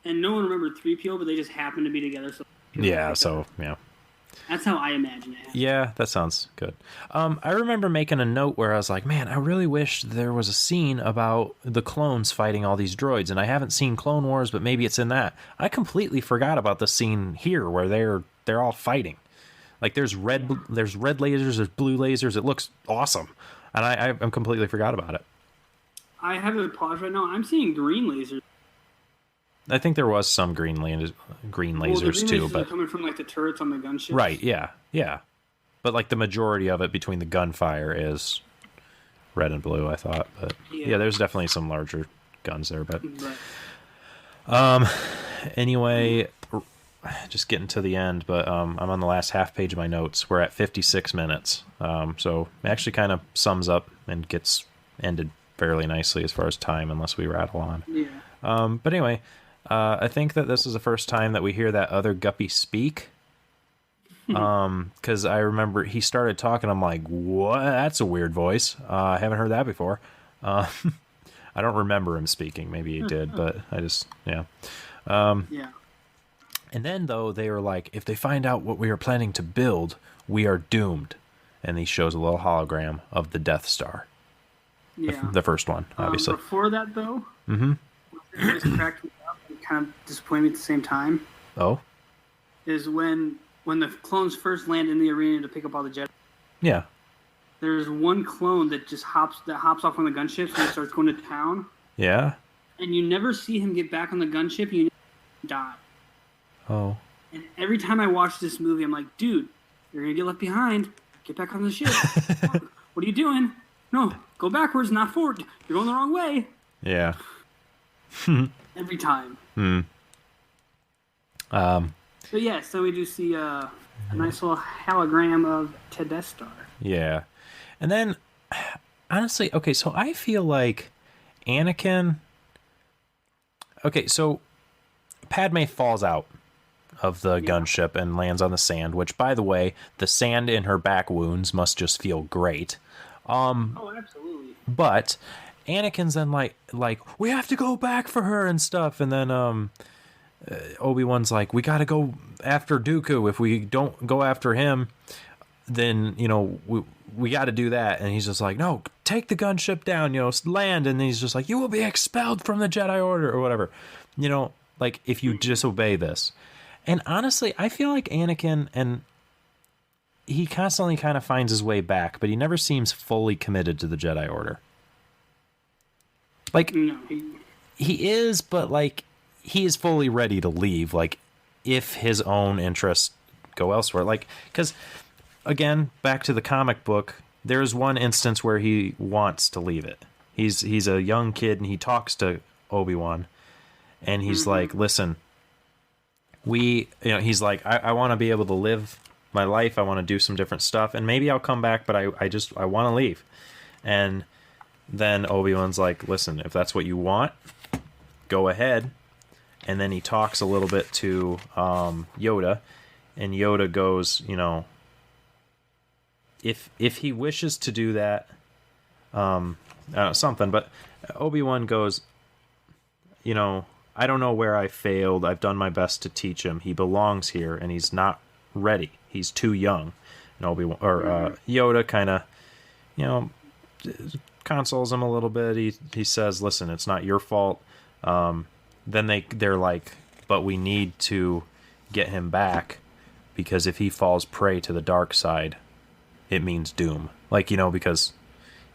Speaker 1: And no one remembered 3PO, but they just happened to be together. So
Speaker 2: yeah, so, yeah.
Speaker 1: That's how I imagine it.
Speaker 2: Yeah, that sounds good. I remember making a note where I was like, man, I really wish there was a scene about the clones fighting all these droids, and I haven't seen Clone Wars, but maybe it's in that. I completely forgot about the scene here where they're all fighting. Like there's red lasers, there's blue lasers. It looks awesome, and I'm completely forgot about it.
Speaker 1: I have it paused right now. I'm seeing green lasers.
Speaker 2: I think there was some green lasers
Speaker 1: The green
Speaker 2: too,
Speaker 1: lasers
Speaker 2: but
Speaker 1: are coming from like the turrets on the gunships.
Speaker 2: right, yeah. But like the majority of it between the gunfire is red and blue, I thought. But yeah, there's definitely some larger guns there. But anyway, just getting to the end. But I'm on the last half page of my notes. We're at 56 minutes. So it actually kind of sums up and gets ended fairly nicely as far as time, unless we rattle on.
Speaker 1: Yeah.
Speaker 2: But anyway, I think that this is the first time that we hear that other Guppy speak. Because I remember he started talking. I'm like, what? That's a weird voice. I haven't heard that before. I don't remember him speaking. Maybe he did, but I just, yeah.
Speaker 1: Yeah.
Speaker 2: And then, though, they were like, if they find out what we are planning to build, we are doomed. And he shows a little hologram of the Death Star.
Speaker 1: Yeah.
Speaker 2: The first one, obviously.
Speaker 1: Before that, though, it just cracked me up and kind of disappointed me at the same time.
Speaker 2: Oh?
Speaker 1: Is when the clones first land in the arena to pick up all the Jedi.
Speaker 2: Yeah.
Speaker 1: There's one clone that just hops off on the gunship and starts going to town.
Speaker 2: Yeah?
Speaker 1: And you never see him get back on the gunship. You die.
Speaker 2: Oh.
Speaker 1: And every time I watch this movie, I'm like, dude, you're gonna get left behind. Get back on the ship. What are you doing? No, go backwards, not forward. You're going the wrong way.
Speaker 2: Yeah.
Speaker 1: Every time. So yeah, so we do see a nice little hologram of Death Star.
Speaker 2: Yeah. And then, honestly, okay, so I feel like Anakin... Okay, so Padme falls out of the gunship and lands on the sand, which, by the way, the sand in her back wounds must just feel great.
Speaker 1: Oh, absolutely.
Speaker 2: But Anakin's then like we have to go back for her and stuff, and then Obi-Wan's like, we got to go after Dooku. If we don't go after him, then we got to do that. And he's just like, no, take the gunship down, land. And then he's just like, you will be expelled from the Jedi Order or whatever, like if you disobey this. And honestly, I feel like Anakin, and he constantly kind of finds his way back, but he never seems fully committed to the Jedi Order. Like,
Speaker 1: No,
Speaker 2: he is, but like, he is fully ready to leave, like, if his own interests go elsewhere. Like, because, again, back to the comic book, there's one instance where he wants to leave it. He's a young kid, and he talks to Obi-Wan, and he's like, listen, he's like, I want to be able to live my life. I want to do some different stuff, and maybe I'll come back, but I want to leave. And then Obi-Wan's like, listen, if that's what you want, go ahead. And then he talks a little bit to Yoda, and Yoda goes, if he wishes to do that, something, but Obi-Wan goes, I don't know where I failed. I've done my best to teach him. He belongs here, and he's not ready. He's too young. And Yoda kind of, consoles him a little bit. He says, listen, it's not your fault. Then they're like, but we need to get him back, because if he falls prey to the dark side, it means doom. Like, because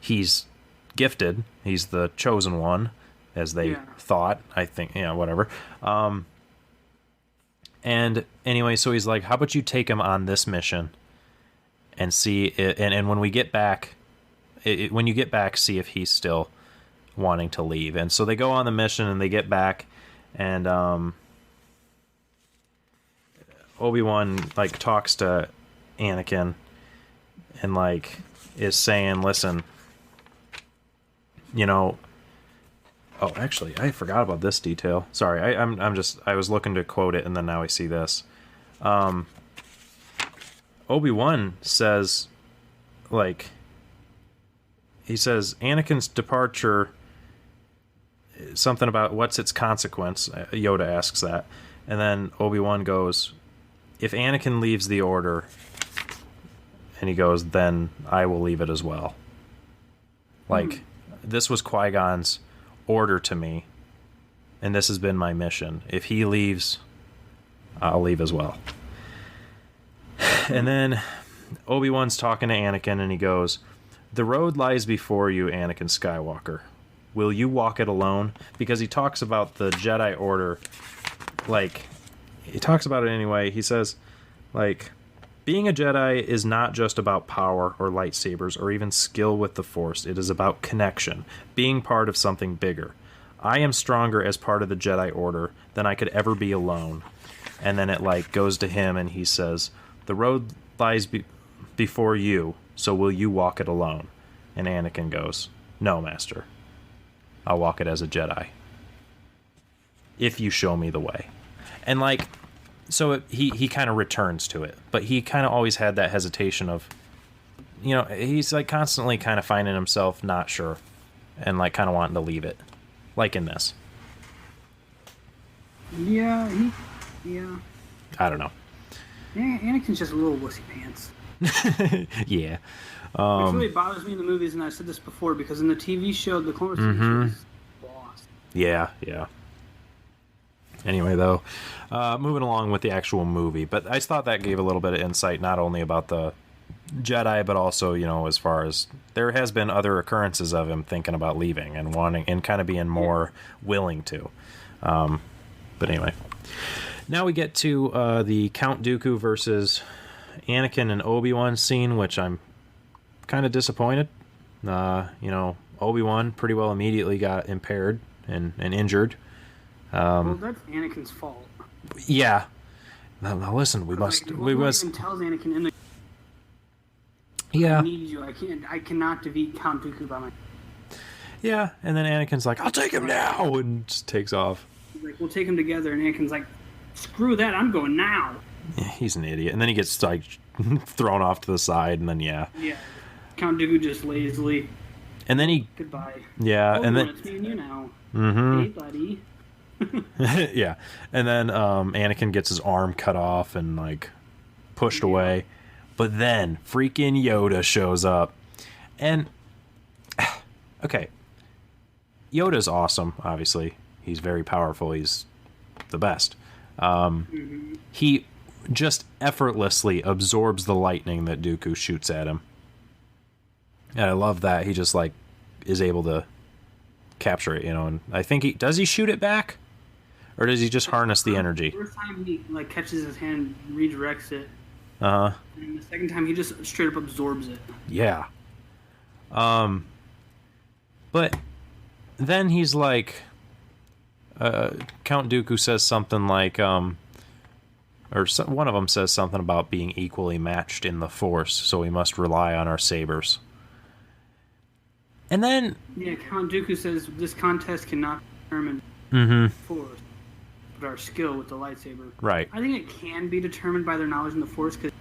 Speaker 2: he's gifted. He's the chosen one, as they thought, I think, whatever. And anyway, so he's like, how about you take him on this mission and see it, and when we get back, when you get back, see if he's still wanting to leave. And so they go on the mission, and they get back, and Obi-Wan like talks to Anakin and like is saying, listen, oh, actually, I forgot about this detail. Sorry, I was looking to quote it, and then now I see this. Obi-Wan says, like, he says Anakin's departure, something about what's its consequence. Yoda asks that, and then Obi-Wan goes, if Anakin leaves the order, and he goes, then I will leave it as well. Like, this was Qui-Gon's order to me, and this has been my mission. If he leaves, I'll leave as well. And then Obi-Wan's talking to Anakin, and he goes, the road lies before you, Anakin Skywalker. Will you walk it alone? Because he talks about the Jedi Order, like, he talks about it anyway. He says, like, being a Jedi is not just about power or lightsabers or even skill with the Force. It is about connection, being part of something bigger. I am stronger as part of the Jedi Order than I could ever be alone. And then it, like, goes to him, and he says, the road lies before you, so will you walk it alone? And Anakin goes, no, Master. I'll walk it as a Jedi. If you show me the way. And, like, so he kind of returns to it. But he kind of always had that hesitation of, you know, he's, like, constantly kind of finding himself not sure. And, like, kind of wanting to leave it. Like in this.
Speaker 1: Yeah,
Speaker 2: I don't know.
Speaker 1: Anakin's just a little wussy pants.
Speaker 2: Yeah.
Speaker 1: Which really bothers me in the movies, and I've said this before, because in the TV show, the Clone Wars TV show is lost.
Speaker 2: Yeah. Anyway, though, moving along with the actual movie, but I just thought that gave a little bit of insight, not only about the Jedi, but also, you know, as far as there has been other occurrences of him thinking about leaving and wanting, and kind of being more willing to. But anyway, now we get to the Count Dooku versus Anakin and Obi-Wan scene, which I'm kind of disappointed. You know, Obi-Wan pretty well immediately got impaired and injured.
Speaker 1: Well, that's Anakin's fault.
Speaker 2: Yeah. Now listen, we must.
Speaker 1: Even tells Anakin in the.
Speaker 2: Yeah.
Speaker 1: I need you. I cannot defeat Count Dooku by myself.
Speaker 2: Yeah, and then Anakin's like, "I'll take him now," and just takes off.
Speaker 1: He's like, we'll take him together, and Anakin's like, "Screw that! I'm going now."
Speaker 2: Yeah, he's an idiot, and then he gets like thrown off to the side, and then
Speaker 1: Yeah. Count Dooku just lazily.
Speaker 2: And then he.
Speaker 1: Goodbye.
Speaker 2: Yeah,
Speaker 1: oh,
Speaker 2: and then.
Speaker 1: It's me and you now.
Speaker 2: Mm-hmm.
Speaker 1: Hey, buddy.
Speaker 2: Yeah, and then Anakin gets his arm cut off and like pushed away, but then freaking Yoda shows up, and okay, Yoda's awesome. Obviously, he's very powerful. He's the best. He just effortlessly absorbs the lightning that Dooku shoots at him, and I love that he just like is able to capture it. You know, and I think he shoot it back. Or does he just harness the energy?
Speaker 1: The first time he like catches his hand, redirects it.
Speaker 2: Uh-huh.
Speaker 1: And the second time he just straight up absorbs it.
Speaker 2: Yeah. But then he's like, Count Dooku says something like, one of them says something about being equally matched in the Force, so we must rely on our sabers. And then...
Speaker 1: Yeah, Count Dooku says this contest cannot determine Force. Our skill with the lightsaber.
Speaker 2: Right.
Speaker 1: I think it can be determined by their knowledge in the Force because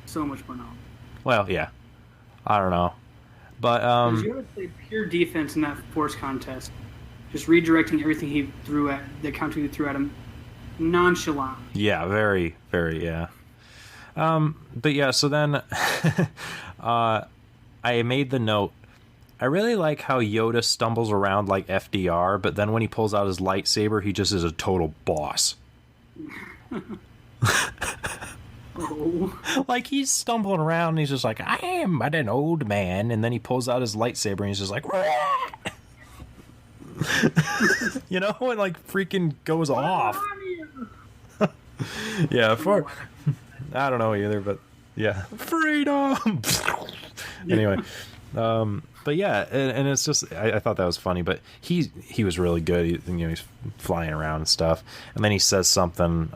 Speaker 1: so much more knowledge.
Speaker 2: Well, yeah. I don't know. But,
Speaker 1: Yoda played pure defense in that Force contest. Just redirecting everything that Count Dooku threw at him nonchalant.
Speaker 2: Yeah, very, very, yeah. But yeah, so then I made the note. I really like how Yoda stumbles around like FDR, but then when he pulls out his lightsaber, he just is a total boss.
Speaker 1: Oh.
Speaker 2: Like, he's stumbling around, and he's just like, I am but an old man, and then he pulls out his lightsaber, and he's just like, you know, and like freaking goes off. Yeah, I don't know either, but yeah, freedom. Anyway. But yeah, and it's just I thought that was funny, but he was really good. He's flying around and stuff, and then he says something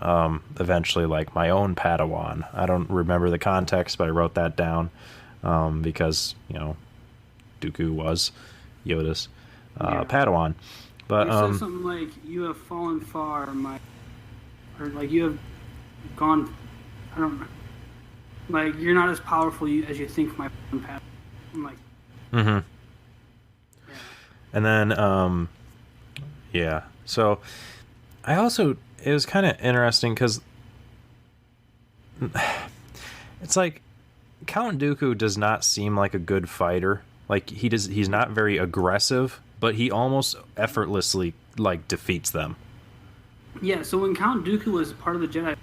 Speaker 2: eventually like my own Padawan. I don't remember the context, but I wrote that down because Dooku was Yoda's Padawan. But
Speaker 1: he says something like you have fallen far, or like you have gone. I don't know. Like you're not as powerful as you think, my Padawan. I'm like.
Speaker 2: Mm-hmm. Yeah. And then, yeah. So, it was kind of interesting because it's like Count Dooku does not seem like a good fighter. Like he's not very aggressive, but he almost effortlessly like defeats them.
Speaker 1: Yeah, so when Count Dooku was part of the Jedi,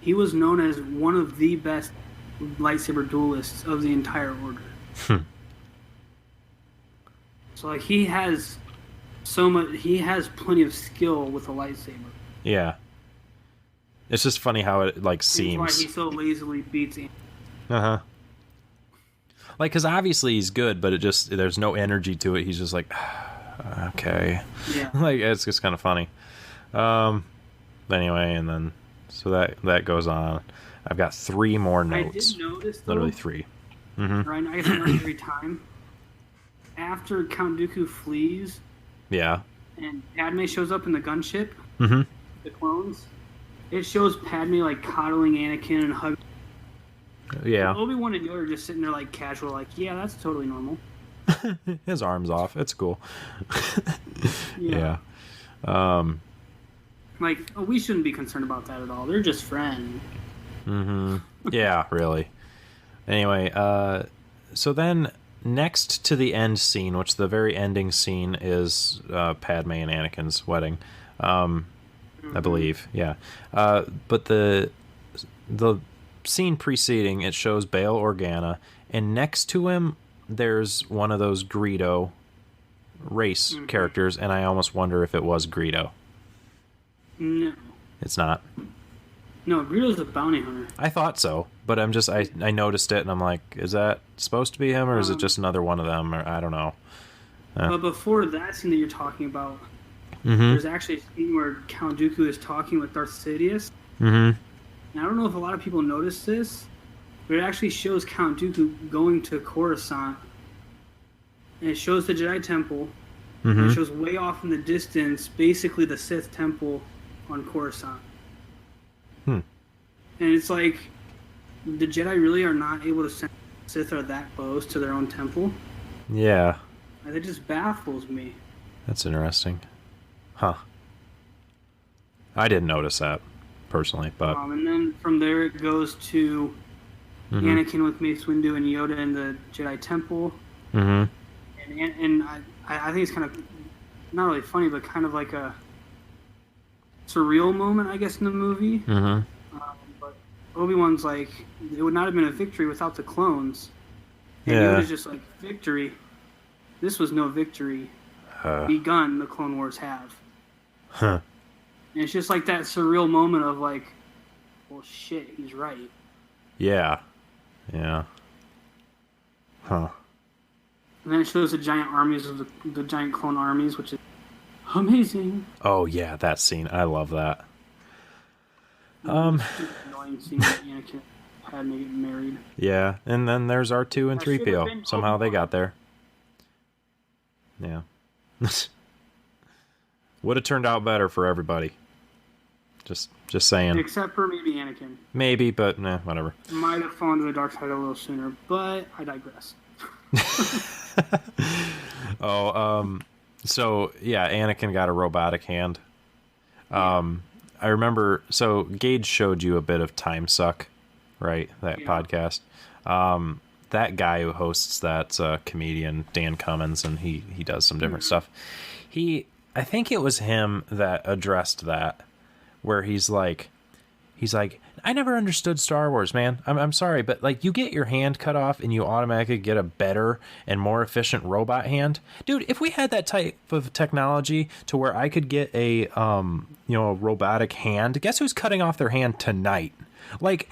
Speaker 1: he was known as one of the best lightsaber duelists of the entire order. So like he has plenty of skill with a lightsaber.
Speaker 2: Yeah. It's just funny how it like
Speaker 1: That's
Speaker 2: seems.
Speaker 1: why he so lazily beats Anakin.
Speaker 2: Uh-huh. Like, because obviously he's good, but there's no energy to it. He's just like, okay.
Speaker 1: Yeah.
Speaker 2: Like, it's just kind of funny. Anyway, and then, so that goes on. I've got 3 more notes.
Speaker 1: I did notice, though,
Speaker 2: Literally 3. Mm-hmm.
Speaker 1: Right, I guess not every time. After Count Dooku flees,
Speaker 2: Yeah.
Speaker 1: and Padme shows up in the gunship,
Speaker 2: Mm-hmm.
Speaker 1: the clones, it shows Padme, like, coddling Anakin and hugging.
Speaker 2: Yeah.
Speaker 1: Obi-Wan and Yoda are just sitting there, like, casual, like, yeah, that's totally normal.
Speaker 2: His arm's off. It's cool.
Speaker 1: Yeah.
Speaker 2: Yeah.
Speaker 1: Like, oh, we shouldn't be concerned about that at all. They're just friends.
Speaker 2: Mm-hmm. Yeah, really. Anyway, so then next to the end scene, which the very ending scene is Padme and Anakin's wedding, I believe. Yeah. But the scene preceding, it shows Bail Organa, and next to him there's one of those Greedo race characters, and I almost wonder if it was Greedo.
Speaker 1: No.
Speaker 2: It's not.
Speaker 1: No, Greedo's a bounty hunter.
Speaker 2: I thought so, but I'm just I noticed it and I'm like, is that supposed to be him or is it just another one of them, or I don't know.
Speaker 1: But before that scene that you're talking about,
Speaker 2: Mm-hmm.
Speaker 1: there's actually a scene where Count Dooku is talking with Darth Sidious.
Speaker 2: Mm-hmm.
Speaker 1: And I don't know if a lot of people noticed this, but it actually shows Count Dooku going to Coruscant. And it shows the Jedi Temple. And it shows way off in the distance, basically the Sith Temple on Coruscant.
Speaker 2: Hmm.
Speaker 1: And it's like, the Jedi really are not able to send Sith are that close to their own temple.
Speaker 2: Yeah.
Speaker 1: And it just baffles me.
Speaker 2: That's interesting. Huh. I didn't notice that, personally, but...
Speaker 1: And then from there it goes to Anakin with Mace Windu and Yoda in the Jedi Temple.
Speaker 2: Mm-hmm.
Speaker 1: And I think it's kind of, not really funny, but kind of like a surreal moment, I guess, in the movie.
Speaker 2: Mm-hmm.
Speaker 1: But Obi-Wan's like, it would not have been a victory without the clones. And
Speaker 2: Yeah.
Speaker 1: Yoda's just like, victory? This was no victory. Begun, the Clone Wars have.
Speaker 2: Huh.
Speaker 1: And it's just like that surreal moment of like, well, shit, he's right.
Speaker 2: Yeah. Yeah. Huh.
Speaker 1: And then it shows the giant armies of the giant clone armies, which is amazing.
Speaker 2: Oh, yeah, that scene. I love that.
Speaker 1: Annoying scene that Anakin had me get married.
Speaker 2: Yeah, and then there's R2 and
Speaker 1: That should've
Speaker 2: 3PO.
Speaker 1: been
Speaker 2: Somehow they
Speaker 1: Obi-Wan.
Speaker 2: got there. Yeah. Would have turned out better for everybody. Just saying.
Speaker 1: Except for maybe Anakin.
Speaker 2: Maybe, but nah, whatever.
Speaker 1: Might have fallen to the dark side a little sooner, but I digress.
Speaker 2: So yeah, Anakin got a robotic hand. I remember, so Gage showed you a bit of Time Suck, right? That
Speaker 1: Yeah.
Speaker 2: podcast. That guy who hosts that comedian, Dan Cummins, and he does some different stuff. I think it was him that addressed that, where he's like, I never understood Star Wars, man. I'm sorry, but like, you get your hand cut off and you automatically get a better and more efficient robot hand. Dude, if we had that type of technology to where I could get a robotic hand, guess who's cutting off their hand tonight? Like,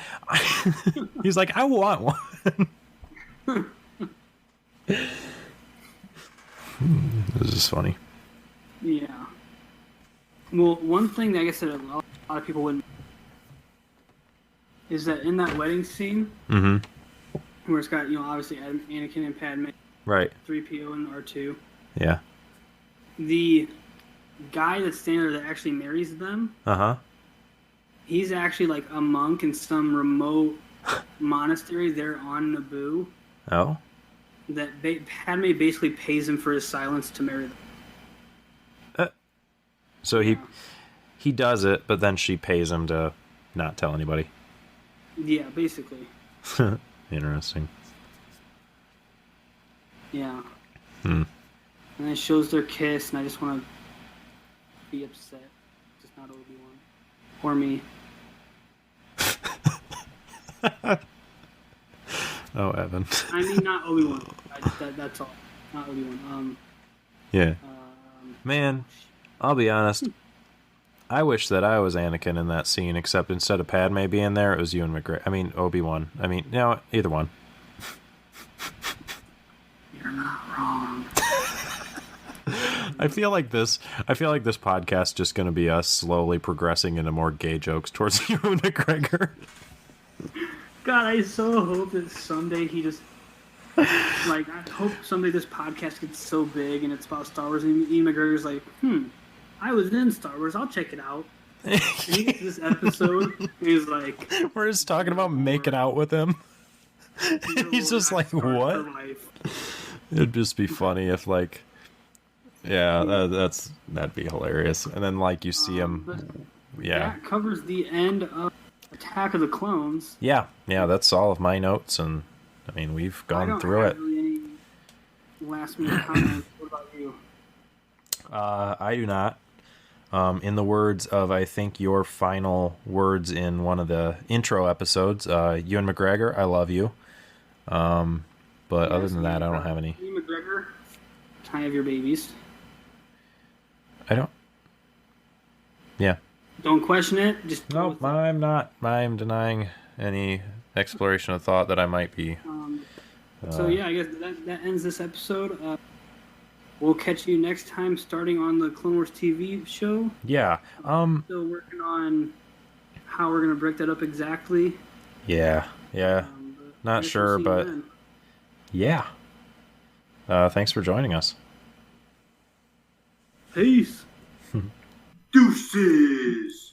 Speaker 2: he's like, I want one. This is funny.
Speaker 1: Yeah. Well, one thing that I guess that a lot of people wouldn't is that in that wedding scene, where it's got, obviously Anakin and Padme,
Speaker 2: Right.
Speaker 1: 3PO and R2,
Speaker 2: Yeah.
Speaker 1: the guy that's standing there that actually marries them, he's actually like a monk in some remote monastery there on Naboo.
Speaker 2: Oh.
Speaker 1: That Padme basically pays him for his silence to marry them.
Speaker 2: So he does it, but then she pays him to not tell anybody.
Speaker 1: Yeah, basically.
Speaker 2: Interesting.
Speaker 1: Yeah.
Speaker 2: Hmm.
Speaker 1: And it shows their kiss, and I just want to be upset. Just not Obi-Wan. Or me.
Speaker 2: Oh, Evan.
Speaker 1: I mean, not Obi-Wan. That's all. Not Obi-Wan.
Speaker 2: Yeah. Man, I'll be honest. I wish that I was Anakin in that scene, except instead of Padme being there, it was Ewan McGregor. I mean, Obi-Wan. I mean, no, either one.
Speaker 1: You're not wrong.
Speaker 2: I feel like this podcast is just going to be us slowly progressing into more gay jokes towards Ewan McGregor.
Speaker 1: God, I so hope that someday he just... Like, I hope someday this podcast gets so big and it's about Star Wars and Ian McGregor's like, I was in Star Wars, I'll check it out. And he gets this episode, he's like...
Speaker 2: We're just talking about making out with him. He's just like, what? It'd just be funny if, like... Yeah, that'd be hilarious. And then, like, you see him... Yeah.
Speaker 1: That covers the end of Attack of the Clones.
Speaker 2: Yeah, that's all of my notes, and... I mean, we've gone through it.
Speaker 1: Really any last minute comments. What about you?
Speaker 2: I do not. In the words of, I think, your final words in one of the intro episodes, Ewan McGregor, I love you. But other than that, I don't have any.
Speaker 1: Ewan McGregor, can I have your babies?
Speaker 2: I don't. Yeah.
Speaker 1: Don't question it. Just go with it.
Speaker 2: I'm not. I'm denying any exploration of thought that I might be.
Speaker 1: So yeah, I guess that ends this episode. We'll catch you next time, starting on the Clone Wars TV show.
Speaker 2: Yeah.
Speaker 1: Still working on how we're gonna break that up exactly.
Speaker 2: Yeah. Not sure, but yeah. Thanks for joining us.
Speaker 1: Peace. Deuces.